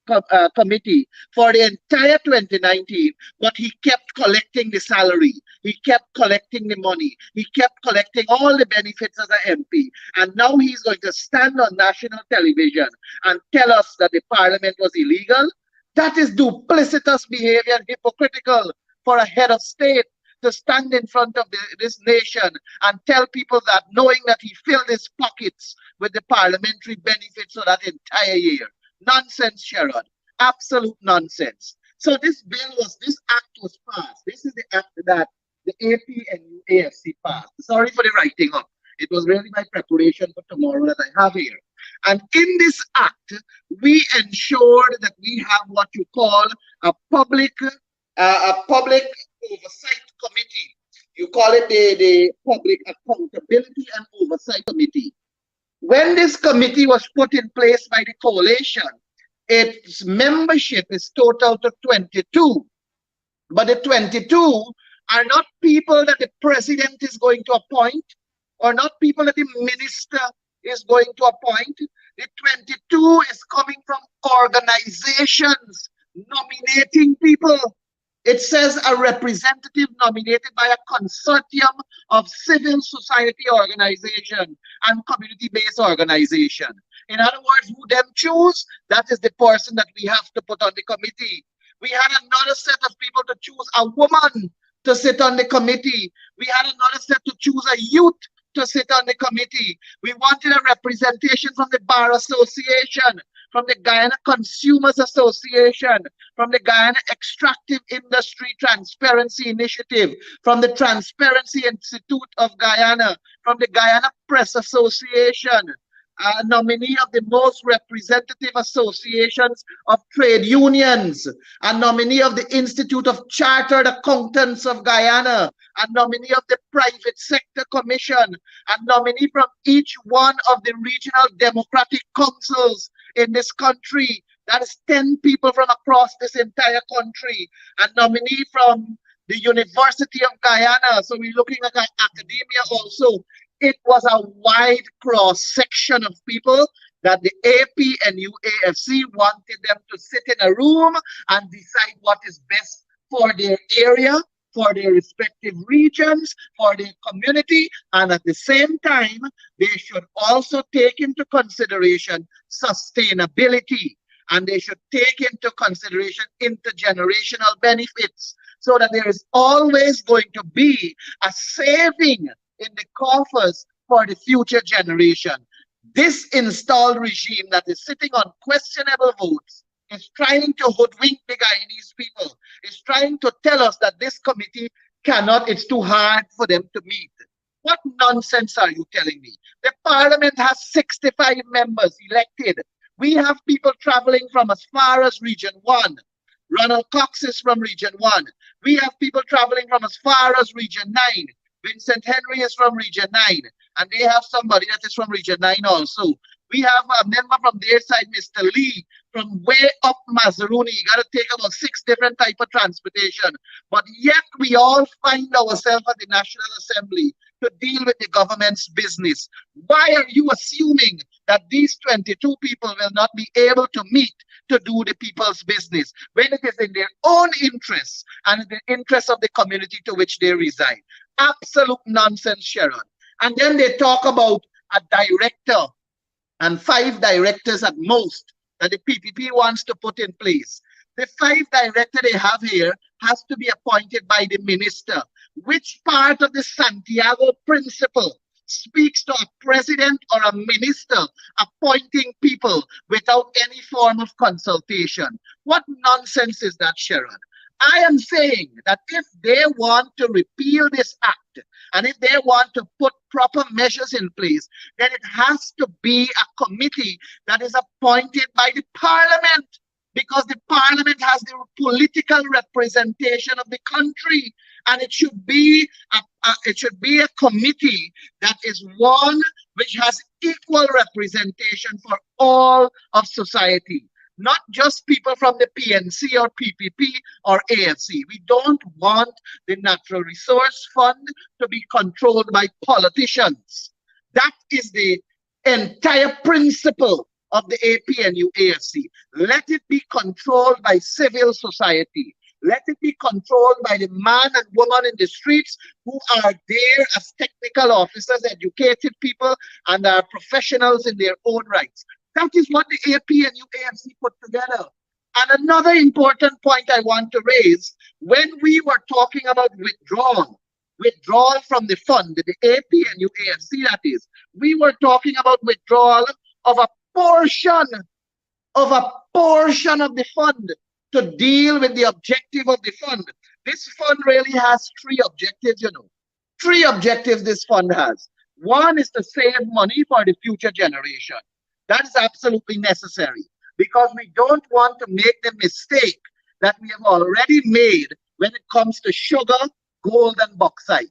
for the entire 2019, but he kept collecting the salary, he kept collecting the money, he kept collecting all the benefits as an MP, and now he's going to stand on national television and tell us that the parliament was illegal? That is duplicitous behavior and hypocritical for a head of state to stand in front of this nation and tell people that, knowing that he filled his pockets with the parliamentary benefits for that entire year. Nonsense, Sharon. Absolute nonsense. So this act was passed. This is the act that the AP and AFC passed. Sorry for the writing up. It was really my preparation for tomorrow that I have here. And in this act, we ensured that we have what you call a public oversight committee. You call it the Public Accountability and Oversight Committee. When this committee was put in place by the coalition, its membership is total to 22. But the 22 are not people that the president is going to appoint, or not people that the minister is going to appoint. The 22 is coming from organizations nominating people. It says a representative nominated by a consortium of civil society organization and community-based organization. In other words, who them choose, that is the person that we have to put on the committee. We had another set of people to choose a woman to sit on the committee. We had another set to choose a youth to sit on the committee. We wanted a representation from the Bar Association, from the Guyana Consumers Association, from the Guyana Extractive Industry Transparency Initiative, from the Transparency Institute of Guyana, from the Guyana Press Association, a nominee of the most representative associations of trade unions, a nominee of the Institute of Chartered Accountants of Guyana, a nominee of the Private Sector Commission, a nominee from each one of the regional democratic councils in this country That is 10 people from across this entire country, a nominee from the University of Guyana. So we're looking at academia also. It was a wide cross section of people that the AP and UAFC wanted them to sit in a room and decide what is best for their area, for their respective regions, for their community, and at the same time, they should also take into consideration sustainability, and they should take into consideration intergenerational benefits, so that there is always going to be a saving in the coffers for the future generation. This installed regime that is sitting on questionable votes is trying to hoodwink the Guyanese people, is trying to tell us that this committee cannot, it's too hard for them to meet. What nonsense are you telling me? The parliament has 65 members elected. We have people traveling from as far as Region 1. Ronald Cox is from Region 1. We have people traveling from as far as Region 9. Vincent Henry is from Region 9. And they have somebody that is from Region 9 also. We have a member from their side, Mr. Lee, from way up Mazaruni. You got to take about 6 different types of transportation. But yet we all find ourselves at the National Assembly to deal with the government's business. Why are you assuming that these 22 people will not be able to meet to do the people's business when it is in their own interests and in the interests of the community to which they reside? Absolute nonsense, Sharon. And then they talk about a director and 5 directors at most that the PPP wants to put in place. The 5 directors they have here has to be appointed by the minister. Which part of the Santiago principle speaks to a president or a minister appointing people without any form of consultation? What nonsense is that, Sharon? I am saying that if they want to repeal this act and if they want to put proper measures in place, then it has to be a committee that is appointed by the parliament, because the parliament has the political representation of the country, and it should be a committee that is one which has equal representation for all of society. Not just people from the PNC or PPP or AFC. We don't want the Natural Resource Fund to be controlled by politicians. That is the entire principle of the APNU AFC. Let it be controlled by civil society. Let it be controlled by the man and woman in the streets who are there as technical officers, educated people, and are professionals in their own rights. That is what the AP and UAFC put together. And another important point I want to raise, when we were talking about withdrawal from the fund, the AP and UAFC that is, we were talking about withdrawal of a portion of the fund to deal with the objective of the fund. This fund really has 3 objectives, 3 objectives this fund has. One is to save money for the future generation. That is absolutely necessary, because we don't want to make the mistake that we have already made when it comes to sugar, gold, and bauxite.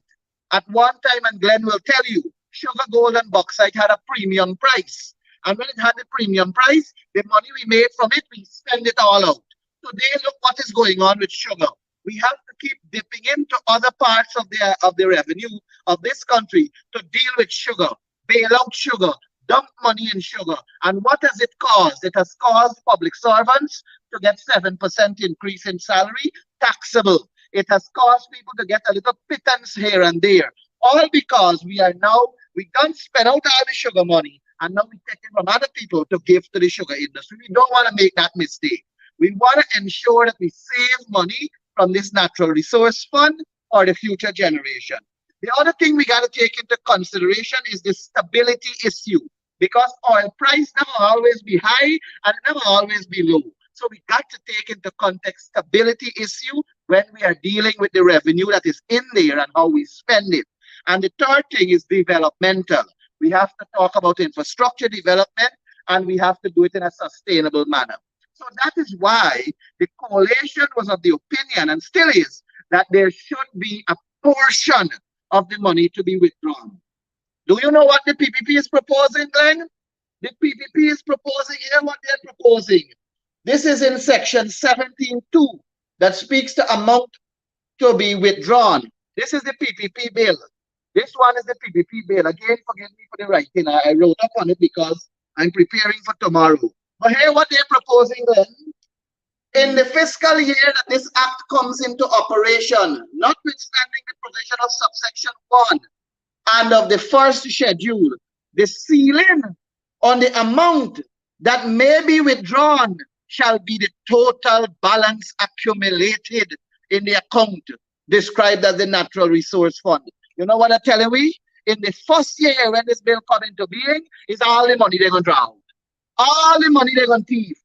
At one time, and Glenn will tell you, sugar, gold, and bauxite had a premium price. And when it had the premium price, the money we made from it, we spend it all out. Today, look what is going on with sugar. We have to keep dipping into other parts of the revenue of this country to deal with sugar, bail out sugar, dump money in sugar. And what has it caused? It has caused public servants to get 7% increase in salary, taxable. It has caused people to get a little pittance here and there. All because we don't spend out all the sugar money, and now we take it from other people to give to the sugar industry. We don't want to make that mistake. We want to ensure that we save money from this natural resource fund for the future generation. The other thing we got to take into consideration is the stability issue, because oil price never always be high and never always be low. So we got to take into context stability issue when we are dealing with the revenue that is in there and how we spend it. And the third thing is developmental. We have to talk about infrastructure development, and we have to do it in a sustainable manner. So that is why the coalition was of the opinion, and still is, that there should be a portion of the money to be withdrawn. Do you know what the PPP is proposing, Glenn? The PPP is proposing, here what they're proposing. This is in section 17.2 that speaks to amount to be withdrawn. This is the PPP bill. This one is the PPP bill. Again, forgive me for the writing. I wrote up on it because I'm preparing for tomorrow. But here what they're proposing then, in the fiscal year that this act comes into operation, notwithstanding the provision of subsection 1 and of the first schedule, the ceiling on the amount that may be withdrawn shall be the total balance accumulated in the account described as the Natural Resource Fund. You know what I'm telling we? In the first year when this bill come into being, is all the money they're going to draw out. All the money they're going to thief.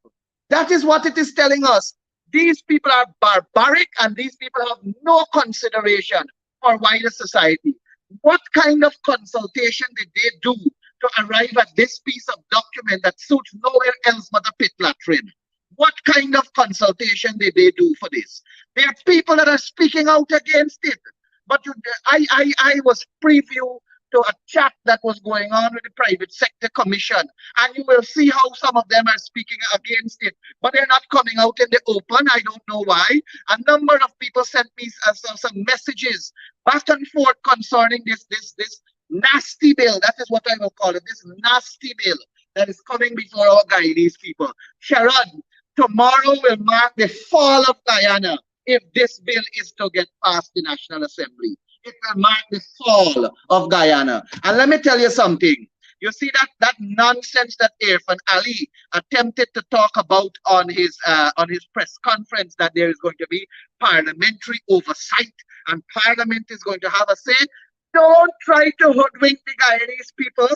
That is what it is telling us. These people are barbaric and these people have no consideration for wider society. What kind of consultation did they do to arrive at this piece of document that suits nowhere else but a pit latrine? What kind of consultation did they do for this? There are people that are speaking out against it. But I was preview to a chat that was going on with the private sector commission, and you will see how some of them are speaking against it, but they're not coming out in the open. I don't know why. A number of people sent me some messages back and forth concerning this nasty bill. That is what I will call it, this nasty bill that is coming before our Guyanese people. Sharon, tomorrow will mark the fall of Guyana if this bill is to get past the National Assembly. It will mark the fall of Guyana. And let me tell you something. You see that nonsense that Irfan Ali attempted to talk about on his press conference, that there is going to be parliamentary oversight and Parliament is going to have a say. Don't try to hoodwink the Guyanese people.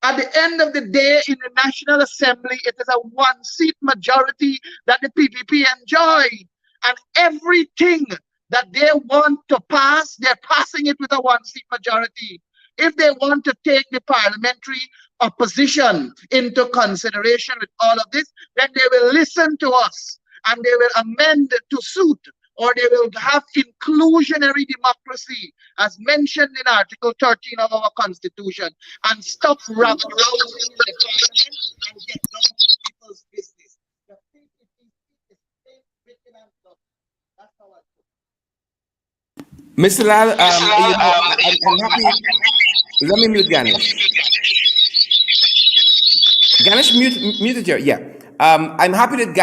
At the end of the day, in the National Assembly, it is a one-seat majority that the PPP enjoy. And everything that they want to pass, they're passing it with a one-seat majority. If they want to take the parliamentary opposition into consideration with all of this, then they will listen to us and they will amend to suit, or they will have inclusionary democracy as mentioned in Article 13 of our Constitution, and stop rousing the parliament and get down to the people's business. The PPP is written and done. That's how I put it. Mr. Lal, I'm happy. Let me mute Ganesh. Ganesh muted here. Yeah. I'm happy that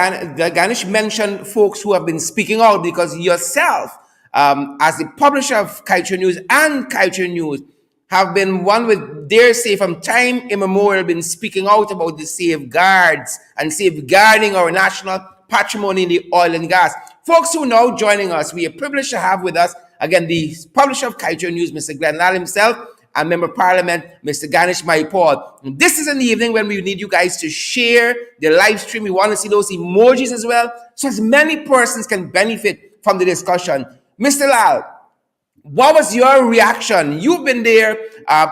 Ganesh mentioned folks who have been speaking out, because yourself, as the publisher of Kaieteur News and Kaieteur News, have been one with, dare say, from time immemorial, been speaking out about the safeguards and safeguarding our national patrimony in the oil and gas. Folks who are now joining us, we are privileged to have with us, again, the publisher of Kaieteur News, Mr. Glen Lall himself, and Member of Parliament, Mr. Ganesh Maipal. This is an evening when we need you guys to share the live stream. We want to see those emojis as well, so as many persons can benefit from the discussion. Mr. Lal, what was your reaction? You've been there,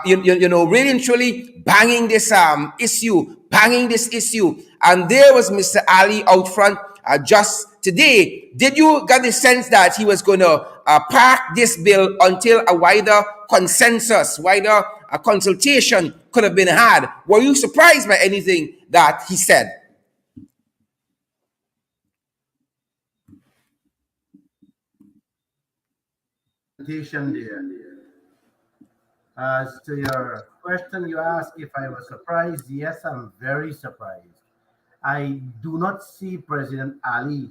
you know, really and truly banging this issue, and there was Mr. Ali out front just today. Did you get the sense that he was going to park this bill until a wider consensus, wider consultation could have been had? Were you surprised by anything that he said? There. As to your question, you asked if I was surprised. Yes, I'm very surprised. I do not see President Ali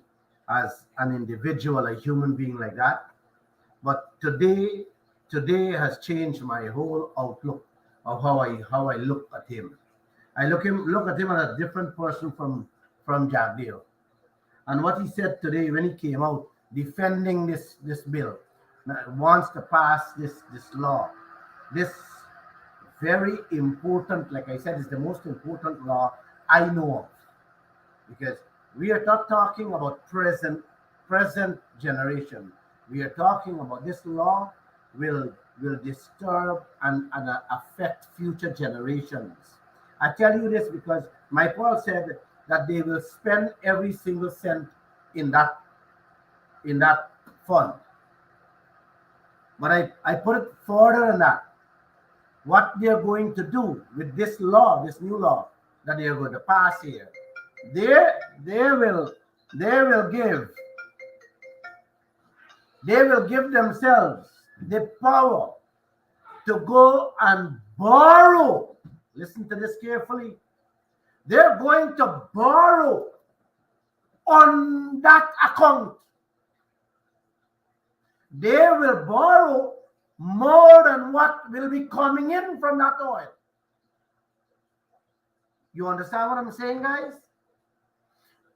as an individual, a human being like that. But today has changed my whole outlook of how I look at him. I look at him as a different person from Jagdeo. And what he said today when he came out defending this bill, wants to pass this law, this very important, like I said, is the most important law I know of, because we are not talking about present generation. We are talking about this law will disturb and affect future generations. I tell you this because my Paul said that they will spend every single cent in that fund. But I put it further than that. What they are going to do with this law, this new law that they are going to pass here, they they will they will give they will give themselves the power to go and borrow. Listen to this carefully. They're going to borrow on that account. They will borrow more than what will be coming in from that oil. You understand what I'm saying, guys?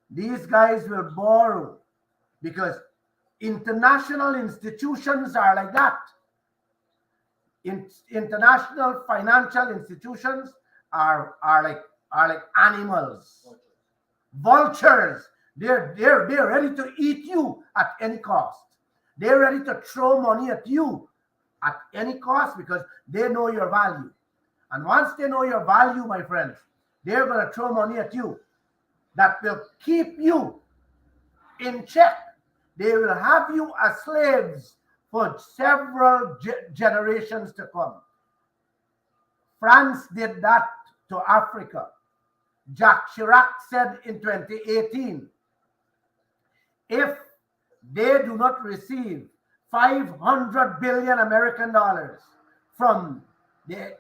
These guys will borrow because international institutions are like that. International financial institutions are like animals, vultures. They're ready to eat you at any cost. They're ready to throw money at you at any cost because they know your value. And once they know your value, my friends, they're going to throw money at you that will keep you in check. They will have you as slaves for several generations to come. France did that to Africa. Jacques Chirac said in 2018, if they do not receive 500 billion American dollars from the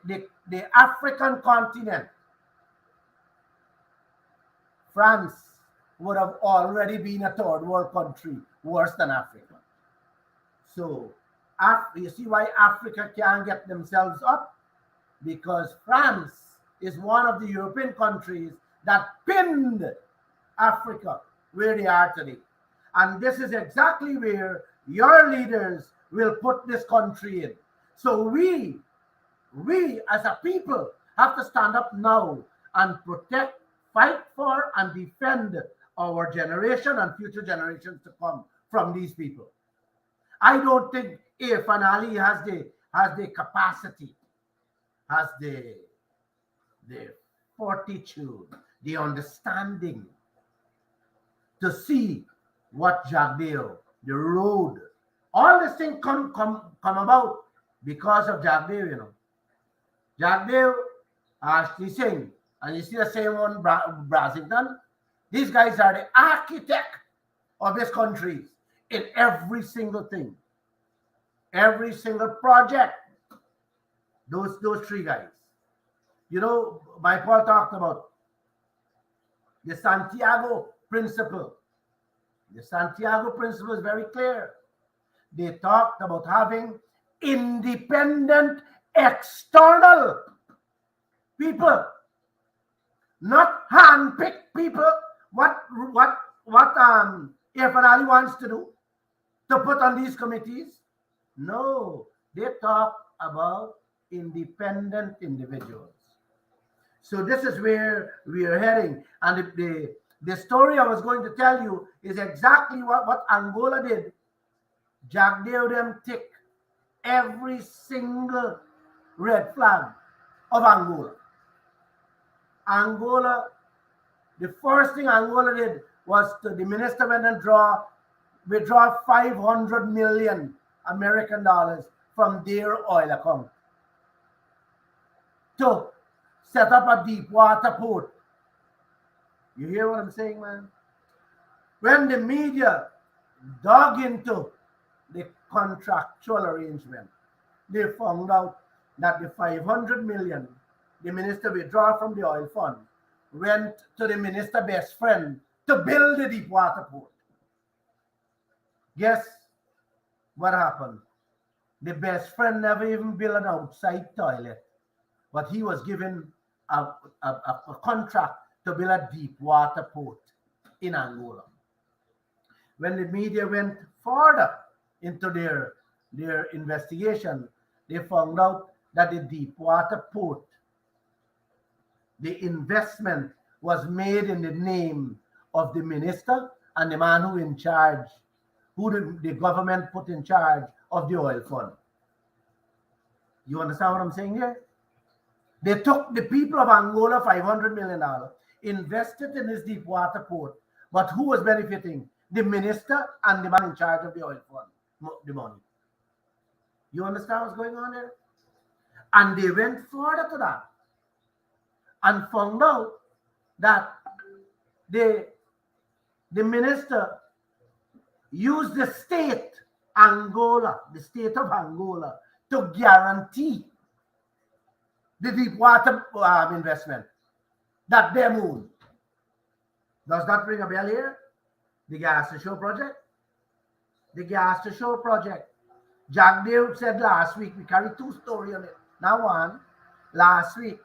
African continent, France would have already been a third world country worse than Africa. So you see why Africa can't get themselves up? Because France is one of the European countries that pinned Africa where they are today. And this is exactly where your leaders will put this country in. So we as a people have to stand up now and protect, fight for, and defend our generation and future generations to come from these people. I don't think Irfan Ali has the capacity, has the fortitude, the understanding to see what Jagdeo, the road, all this thing come about because of Jagdeo, you know. Jagdeo, Ashley Singh, and you see the same one, Brasington. These guys are the architect of this country in every single thing, every single project. Those three guys. You know, my Paul talked about the Santiago principle. The Santiago principle is very clear. They talked about having independent external people, not hand-picked people. What Irfan Ali wants to do to put on these committees? No, they talk about independent individuals. So this is where we are heading. And the story I was going to tell you is exactly what Angola did. Jagdeo them tick every single red flag of Angola. Angola, the first thing Angola did was the minister went and withdraw 500 million American dollars from their oil account to set up a deep water port. You hear what I'm saying, man? When the media dug into the contractual arrangement, they found out that the 500 million the minister withdrew from the oil fund went to the minister's best friend to build the deep water port. Guess what happened? The best friend never even built an outside toilet, but he was given a contract to build a deep water port in Angola. When the media went further into their investigation, they found out that the deep water port, the investment was made in the name of the minister and the man who in charge, who the government put in charge of the oil fund. You understand what I'm saying here? They took the people of Angola $500 million, invested in this deep water port, but who was benefiting? The minister and the man in charge of the oil fund, the money. You understand what's going on there? And they went further to that and found out that the minister used the state Angola, the state of Angola, to guarantee the deep water investment that they own. Does that ring a bell here? The gas to show project? The gas to show project. Jack Dale said last week, we carried 2 stories on it. Now one, last week,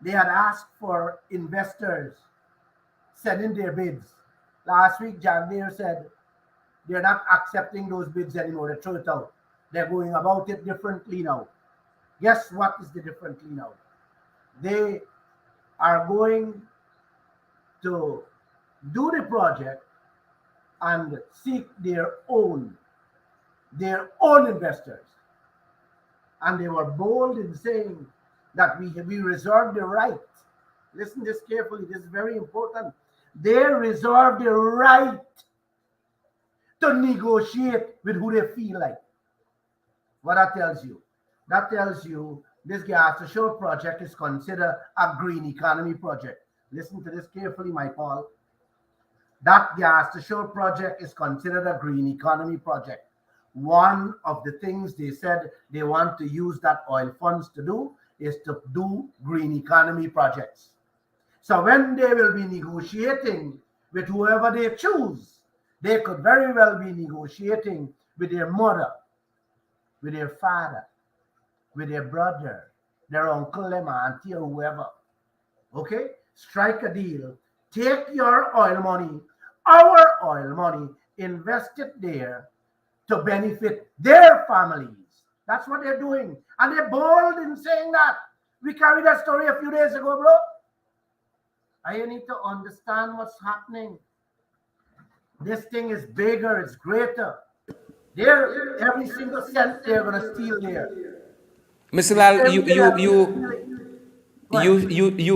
they had asked for investors sending their bids. Last week, Jack Dale said they're not accepting those bids anymore. They throw it out. They're going about it differently now. Guess what is the differently now? They are going to do the project and seek their own investors. And they were bold in saying that we reserve the right. Listen this carefully. This is very important. They reserve the right to negotiate with who they feel like. What that tells you? That tells you this gas to show project is considered a green economy project. Listen to this carefully, my Paul. That gas to show project is considered a green economy project. One of the things they said they want to use that oil funds to do is to do green economy projects. So when they will be negotiating with whoever they choose, they could very well be negotiating with their mother, with their father, with their brother, their uncle, their auntie, or whoever. Okay? Strike a deal. Take your oil money, our oil money, invest it there to benefit their families. That's what they're doing. And they're bold in saying that. We carried that story a few days ago, bro. I need to understand what's happening. This thing is bigger, it's greater. Every single cent they're gonna steal there. Mr. Lall,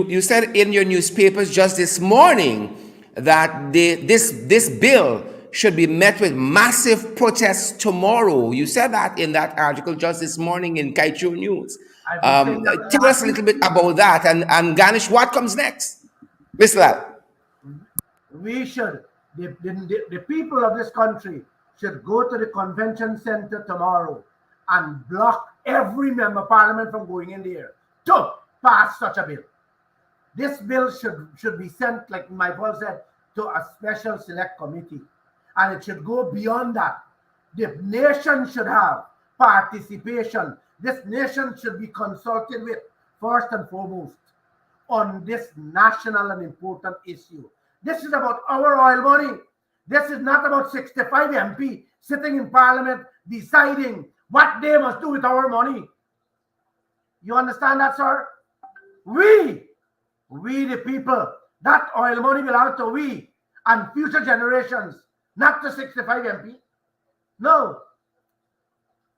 you said in your newspapers just this morning that this bill should be met with massive protests tomorrow. You said that in that article just this morning in Kaieteur News. Tell us a little bit about that, and Ganesh, what comes next, Mr. Lall? We should, the people of this country should go to the convention center tomorrow and block every member of parliament from going in there to pass such a bill. This bill should be sent, like my Paul said, to a special select committee. And it should go beyond that. The nation should have participation. This nation should be consulted with, first and foremost, on this national and important issue. This is about our oil money. This is not about 65 MP sitting in parliament deciding what they must do with our money. You understand that, sir? We the people, that oil money belongs to we and future generations, not to 65 MP. No.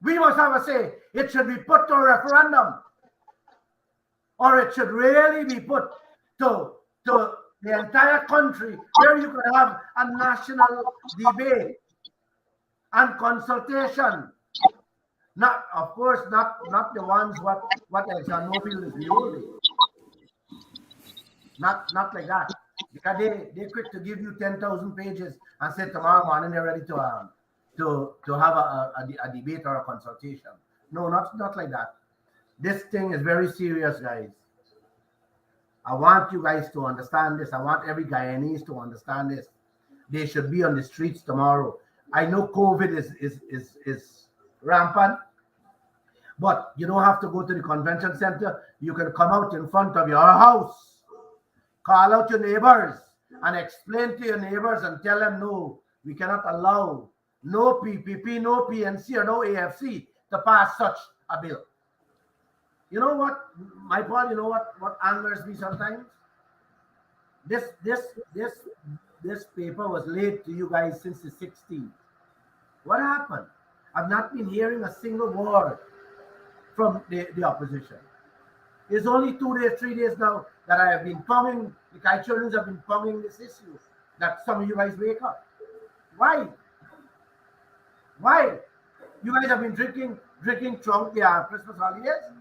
We must have a say. It should be put to a referendum. Or it should really be put to the entire country, where you could have a national debate and consultation. Not, of course, not the ones what ExxonMobil is building. Not like that. Because they're quick to give you 10,000 pages and say tomorrow morning they're ready to have a debate or a consultation. No, not like that. This thing is very serious, guys. I want you guys to understand this. I want every Guyanese to understand this. They should be on the streets tomorrow. I know COVID is rampant, but you don't have to go to the convention center. You can come out in front of your house, call out your neighbors, and explain to your neighbors and tell them, no, we cannot allow no PPP, no PNC, or no AFC to pass such a bill. You know what, my Paul, you know what angers me sometimes? This paper was laid to you guys since the 16th. What happened? I've not been hearing a single word from the opposition. It's only 2 days, 3 days now that I have been pumping, the Kaieteurians have been pumping this issue, that some of you guys wake up. Why? Why? You guys have been drinking throughout the Christmas holidays?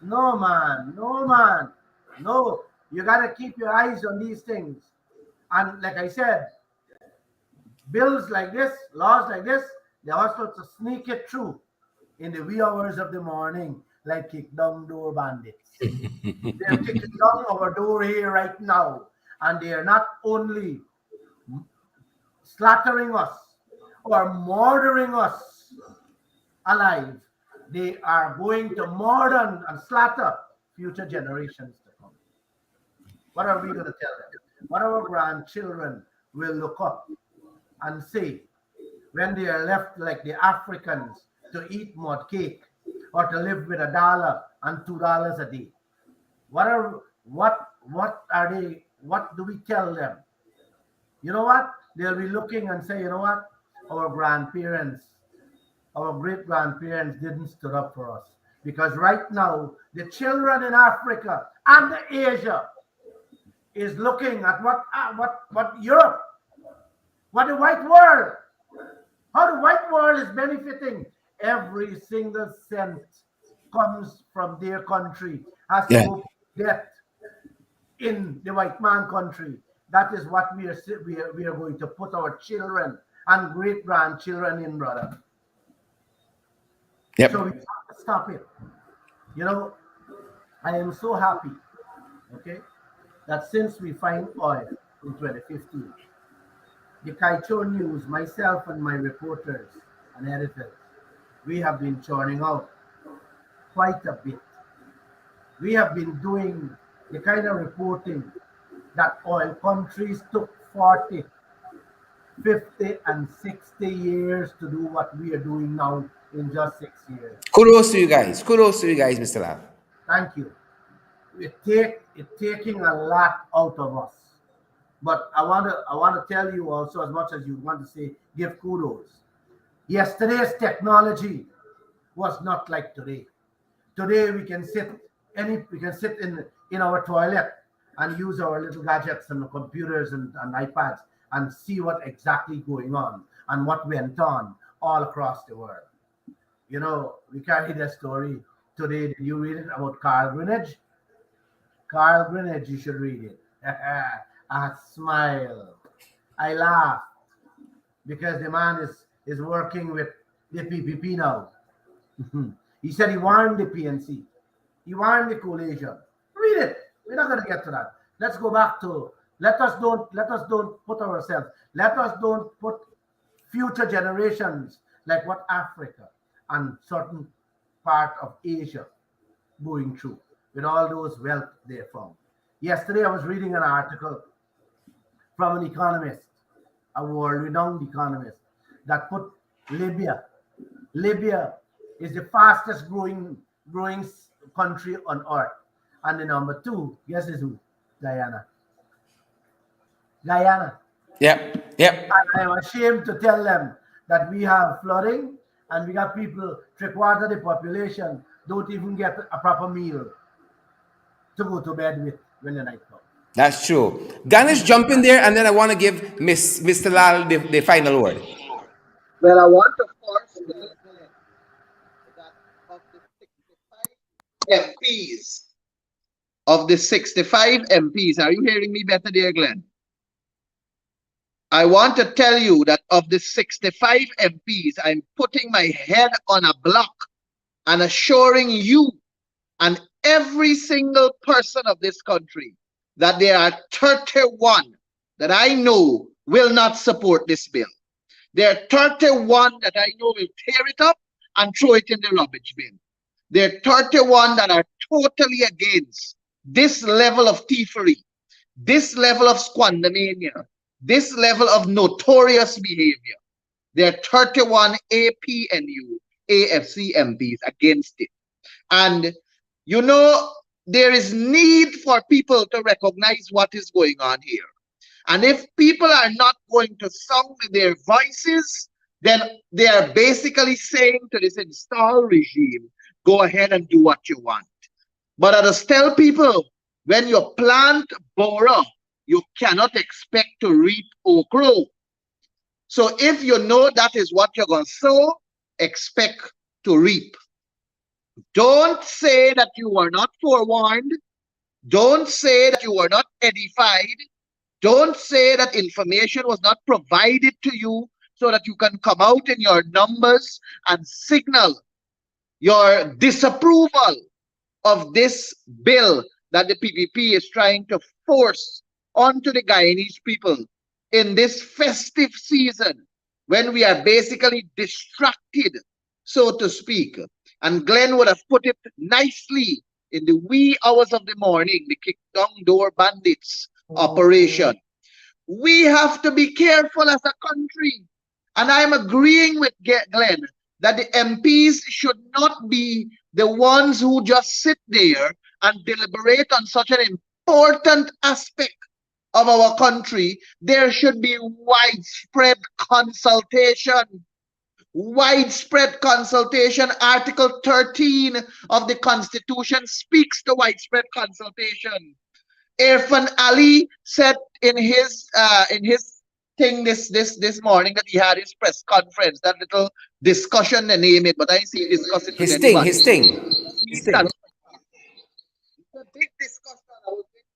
No, man. No. You got to keep your eyes on these things. And like I said, bills like this, laws like this, they also to sneak it through in the wee hours of the morning, like kick down door bandits. They're kicking down our door here right now, and they are not only slaughtering us or murdering us alive, they are going to murder and slaughter future generations to come. What are we going to tell them? What our grandchildren will look up and say when they are left like the Africans to eat mud cake or to live with $1 and $2 a day? What do we tell them? You know what? They'll be looking and say, you know what? Our grandparents, our great grandparents didn't stood up for us. Because right now, the children in Africa and Asia is looking at what Europe, what the white world, how the white world is benefiting. Every single cent comes from their country, has to go debt in the white man country. That is what we are going to put our children and great grandchildren in, brother. Yep. So we have to stop it. You know, I am so happy, okay, that since we find oil in 2015, the Kaieteur News, myself and my reporters and editors, we have been churning out quite a bit. We have been doing the kind of reporting that oil countries took 40, 50, and 60 years to do what we are doing now in just 6 years. Kudos to you guys. Kudos to you guys, Mr. Lall. Thank you. It's taking a lot out of us. But I want to tell you also, as much as you want to say, give kudos. Yesterday's technology was not like today. Today we can sit in our toilet and use our little gadgets and computers and iPads and see what exactly going on and what went on all across the world. You know, we carried a story today. Did you read it about Carl Greenidge? Carl Greenidge, you should read it. I smiled. I laughed because the man is working with the PPP now. He said he warned the PNC. He warned the coalition. Read it. We're not going to get to that. Let's go back to let us don't put ourselves. Let us don't put future generations like what Africa and certain part of Asia going through with all those wealth they found. Yesterday I was reading an article from an economist, a world-renowned economist, that put Libya is the fastest growing country on earth. And the number 2, guess is who? Guyana. Yep. And I'm ashamed to tell them that we have flooding and we got people, 3/4 of the population don't even get a proper meal to go to bed with when the night comes. That's true. Ganesh, jump in there, and then I want to give Mr. Lall the final word. Well, I want to first tell that of the 65 MPs, are you hearing me better, dear Glenn? I want to tell you that of the 65 MPs, I'm putting my head on a block and assuring you and every single person of this country that there are 31 that I know will not support this bill. There are 31 that I know will tear it up and throw it in the rubbish bin. There are 31 that are totally against this level of thievery, this level of squandermania, this level of notorious behavior. There are 31 APNU, AFC MPs against it. And you know, there is need for people to recognize what is going on here. And if people are not going to sound their voices, then they are basically saying to this installed regime, go ahead and do what you want. But I just tell people, when you plant Bora, you cannot expect to reap okra. So if you know that is what you're going to sow, expect to reap. Don't say that you were not forewarned. Don't say that you were not edified. Don't say that information was not provided to you so that you can come out in your numbers and signal your disapproval of this bill that the PPP is trying to force onto the Guyanese people in this festive season when we are basically distracted, so to speak. And Glenn would have put it nicely in the wee hours of the morning, the kick down door bandits operation. We have to be careful as a country. And I'm agreeing with Glenn that the MPs should not be the ones who just sit there and deliberate on such an important aspect of our country. There should be widespread consultation. Widespread consultation. Article 13 of the Constitution speaks to widespread consultation. Irfan Ali said in his thing this morning that he had his press conference, that little discussion, they name it, but I see discussing His thing. It's a big discussion. I would think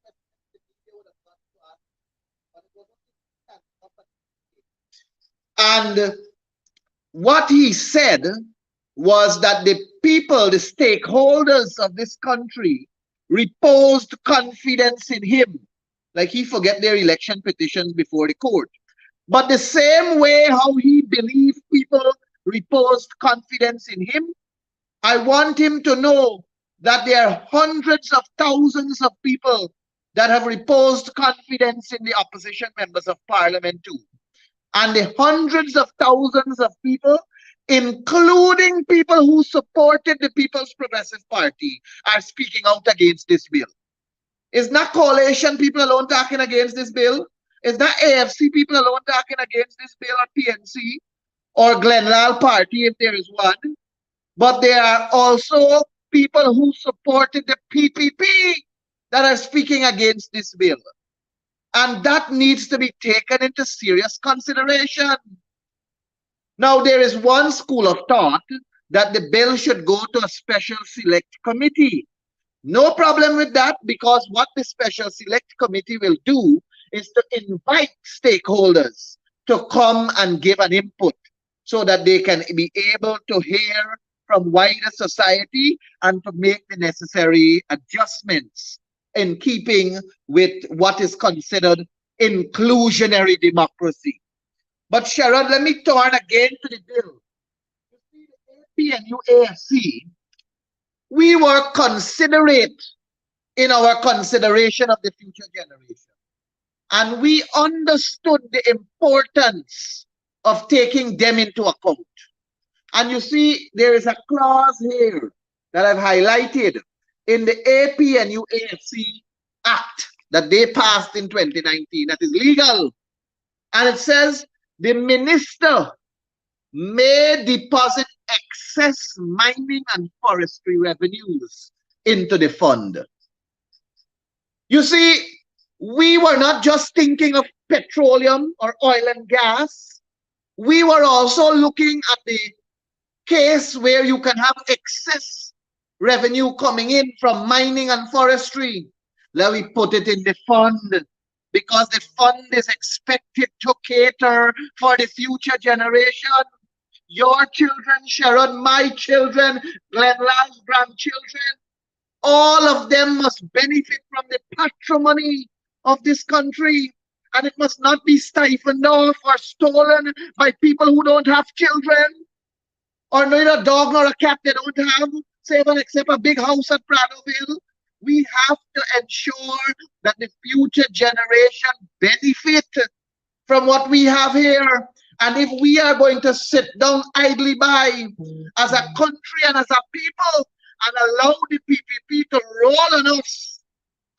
that the media would have gone to us, but it wasn't. And what he said was that the people, the stakeholders of this country, reposed confidence in him. Like he forget their election petitions before the court. But the same way how he believed people reposed confidence in him, I want him to know that there are hundreds of thousands of people that have reposed confidence in the opposition members of parliament too. And the hundreds of thousands of people, including people who supported the People's Progressive Party, are speaking out against this bill. It's not coalition people alone talking against this bill. It's not AFC people alone talking against this bill, or PNC, or Glen Lall party if there is one. But there are also people who supported the PPP that are speaking against this bill. And that needs to be taken into serious consideration. Now, there is one school of thought that the bill should go to a special select committee. No problem with that, because what the special select committee will do is to invite stakeholders to come and give an input so that they can be able to hear from wider society and to make the necessary adjustments in keeping with what is considered inclusionary democracy. But Sherrod, let me turn again to the bill. You see, the AP and UAFC, we were considerate in our consideration of the future generation. And we understood the importance of taking them into account. And you see, there is a clause here that I've highlighted in the AP and UAFC Act that they passed in 2019 that is legal. And it says the minister may deposit excess mining and forestry revenues into the fund. You see, we were not just thinking of petroleum or oil and gas. We were also looking at the case where you can have excess revenue coming in from mining and forestry. Let me put it in the fund, because the fund is expected to cater for the future generation. Your children, Sharon, my children, Glen Lall's grandchildren, all of them must benefit from the patrimony of this country. And it must not be stifled off or stolen by people who don't have children, or neither a dog nor a cat they don't have, save and except a big house at Pradoville. We have to ensure that the future generation benefit from what we have here. And if we are going to sit down idly by as a country and as a people and allow the PPP to roll on us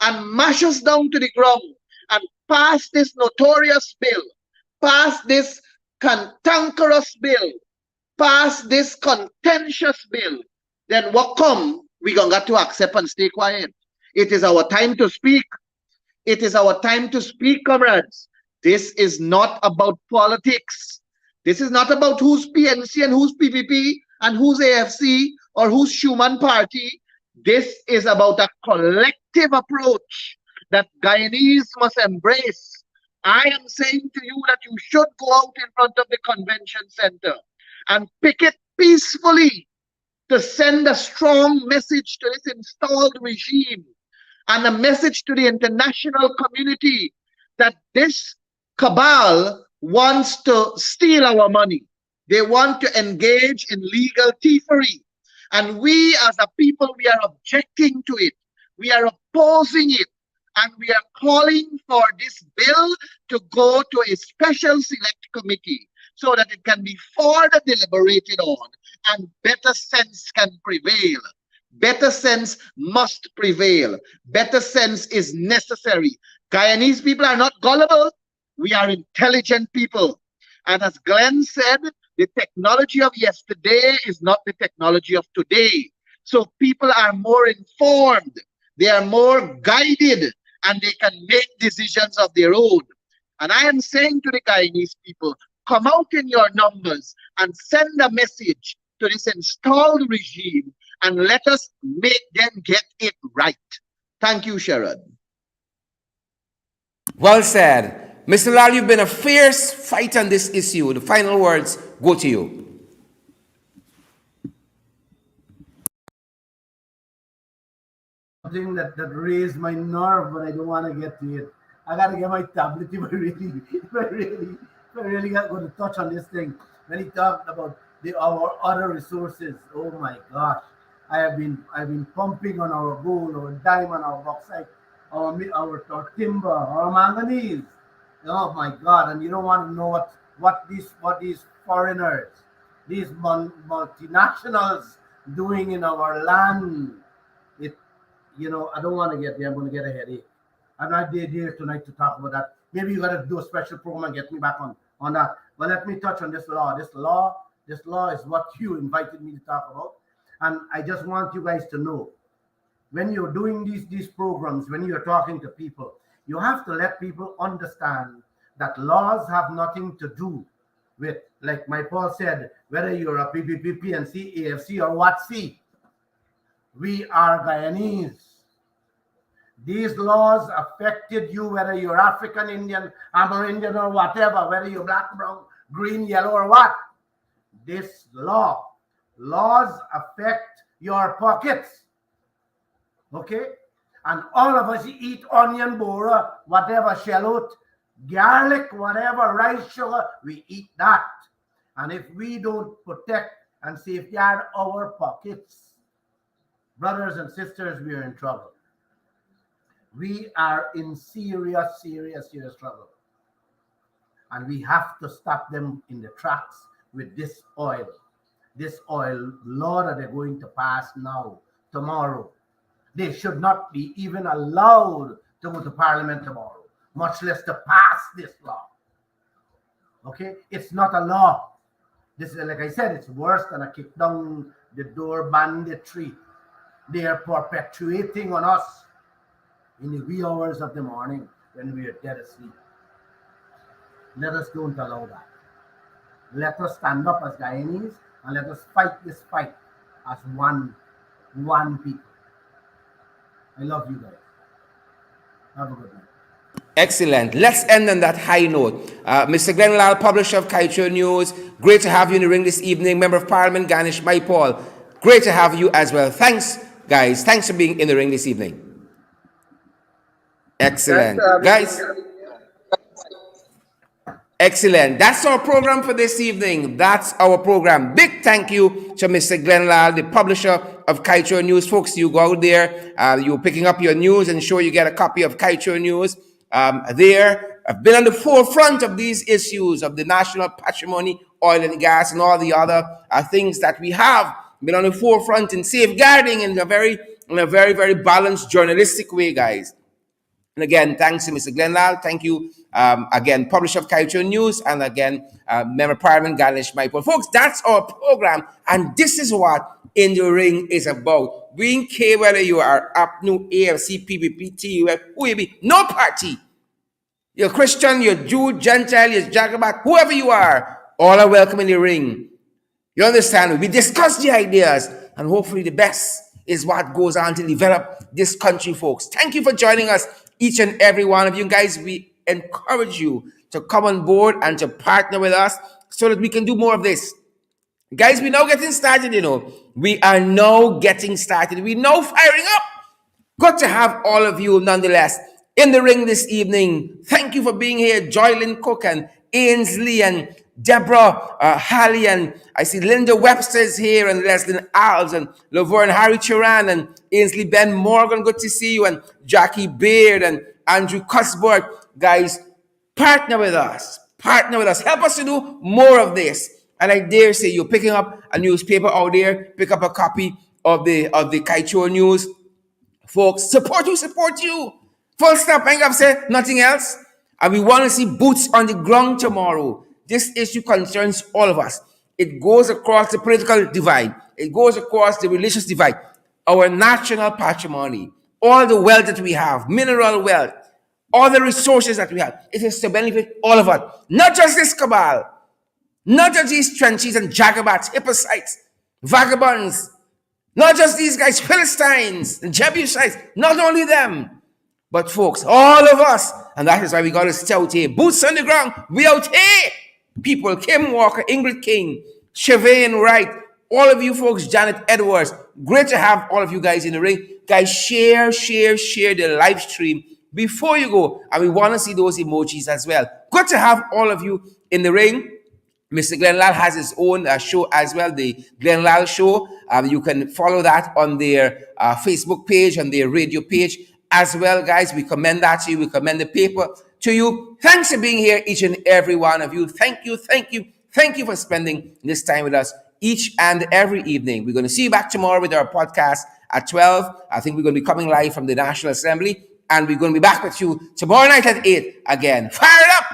and mash us down to the ground and pass this notorious bill, pass this cantankerous bill, pass this contentious bill, then what come? We're going to have to accept and stay quiet. It is our time to speak. It is our time to speak, comrades. This is not about politics. This is not about who's PNC and who's PPP and who's AFC or who's Schumann Party. This is about a collective approach that Guyanese must embrace. I am saying to you that you should go out in front of the convention center and picket peacefully to send a strong message to this installed regime and a message to the international community that this cabal wants to steal our money. They want to engage in legal thievery. And we as a people, we are objecting to it. We are opposing it. And we are calling for this bill to go to a special select committee so that it can be further deliberated on and better sense can prevail. Better sense must prevail. Better sense is necessary. Guyanese people are not gullible. We are intelligent people. And as Glenn said, the technology of yesterday is not the technology of today. So people are more informed. They are more guided and they can make decisions of their own. And I am saying to the Guyanese people, come out in your numbers and send a message to this installed regime and let us make them get it right. Thank you, Sharon. Well said. Mr. Lall, you've been a fierce fight on this issue. The final words go to you. Something that raised my nerve, but I don't want to get to it. I gotta get my tablet if I really got going to touch on this thing. When he talked about our other resources, oh my gosh, I've been pumping on our gold, our diamond, our bauxite, our timber, our manganese. Oh my God! And you don't want to know what these foreigners, these multinationals doing in our land. I don't want to get there. I'm going to get a headache. I'm not here tonight to talk about that. Maybe you got to do a special program and get me back on that. But let me touch on this law. This law is what you invited me to talk about. And I just want you guys to know, when you're doing these programs, when you're talking to people, you have to let people understand that laws have nothing to do with, like my Paul said, whether you're a PPP, PNC, AFC, or WATC. We are Guyanese. These laws affected you, whether you're African Indian, Amerindian, or whatever, whether you're black, brown, green, yellow, or what. This laws affect your pockets. Okay? And all of us eat onion, bora, whatever, shallot, garlic, whatever, rice, sugar, we eat that. And if we don't protect and safeguard our pockets, brothers and sisters, we are in trouble. We are in serious trouble. And we have to stop them in the tracks with this oil. This oil law that they're going to pass now, tomorrow. They should not be even allowed to go to Parliament tomorrow, much less to pass this law. Okay? It's not a law. This is, like I said, it's worse than a kick down the door banditry. They are perpetuating on us in the wee hours of the morning when we are dead asleep. Let us don't allow that. Let us stand up as Guyanese and let us fight this fight as one people. I love you guys. Have a good night. Excellent. Let's end on that high note. Mr. Glen Lall, publisher of Kaieteur News, great to have you in the ring this evening. Member of Parliament, Ganesh Maipal, great to have you as well. Thanks, guys. Thanks for being in the ring this evening. Excellent. Guys, excellent. That's our program for this evening. That's our program. Big thank you to Mr. Glen Lall, the publisher of Kaieteur News. Folks, you go out there, you're picking up your news, and ensure you get a copy of Kaieteur News. There, I've been on the forefront of these issues of the national patrimony, oil and gas, and all the other things that we have. Been on the forefront in safeguarding in a very, very balanced journalistic way, guys. And again, thanks to Mr. Glen Lall. Thank you again, publisher of Kaieteur News, and again, Member of Parliament Ganesh Maipal. Folks, that's our program, and this is what In the Ring is about. We don't care whether you are UPNU, AFC, PPP, TUF, who you be, no party. You're Christian, you're Jew, Gentile, you're Jacobite, whoever you are, all are welcome in the ring. You understand? We discuss the ideas, and hopefully the best is what goes on to develop this country, folks. Thank you for joining us each and every one of you guys. We encourage you to come on board and to partner with us so that we can do more of this. Guys, we're now getting started, We are now getting started. We're now firing up. Good to have all of you nonetheless in the ring this evening. Thank you for being here. Joylyn Cook and Ainsley and Deborah Halley, and I see Linda Webster is here, and Leslie Alves and Laverne Harry Turan and Ainsley Ben Morgan. Good to see you. And Jackie Beard and Andrew Cuthbert. Guys, partner with us. Partner with us. Help us to do more of this. And I dare say you're picking up a newspaper out there, pick up a copy of the Kaieteur News. Folks, support you. Full stop. I ain't gonna say nothing else. And we want to see boots on the ground tomorrow. This issue concerns all of us. It goes across the political divide. It goes across the religious divide. Our national patrimony, all the wealth that we have, mineral wealth, all the resources that we have, it is to benefit all of us. Not just this cabal, not just these trenches and jagabats, Hippocytes, vagabonds, not just these guys, Philistines and Jebusites, not only them, but folks, all of us. And that is why we got to stay out here. Boots on the ground, we out here. People, Kim Walker, Ingrid King, Chevane Wright, all of you folks, Janet Edwards. Great to have all of you guys in the ring. Guys, share the live stream before you go. And we want to see those emojis as well. Good to have all of you in the ring. Mr. Glen Lall has his own show as well, the Glen Lall Show. You can follow that on their Facebook page, on their radio page as well, guys. We commend that to you. We commend the paper to you. Thanks for being here, each and every one of you. Thank you for spending this time with us each and every evening. We're going to see you back tomorrow with our podcast at 12. I think we're going to be coming live from the National Assembly, and we're going to be back with you tomorrow night at 8 again. Fired up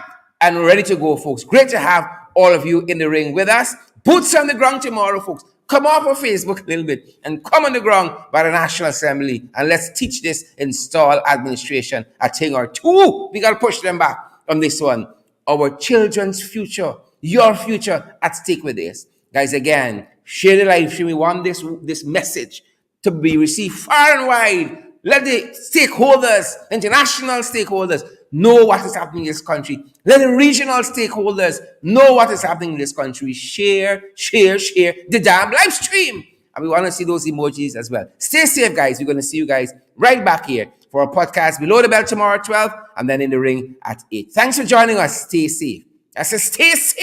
and ready to go, folks. Great to have all of you in the ring with us. Boots on the ground tomorrow, folks. Come off of Facebook a little bit and come on the ground by the National Assembly, and let's teach this install administration a thing or two. We got to push them back on this one. Our children's future, your future at stake with this. Guys, again, share the live stream. We want this message to be received far and wide. Let the stakeholders, international stakeholders, know what is happening in this country. Let the regional stakeholders know what is happening in this country. Share the damn live stream. And we want to see those emojis as well. Stay safe, guys. We're going to see you guys right back here for a podcast below the bell tomorrow at 12 and then in the ring at 8. Thanks for joining us. Stay safe. I said stay safe.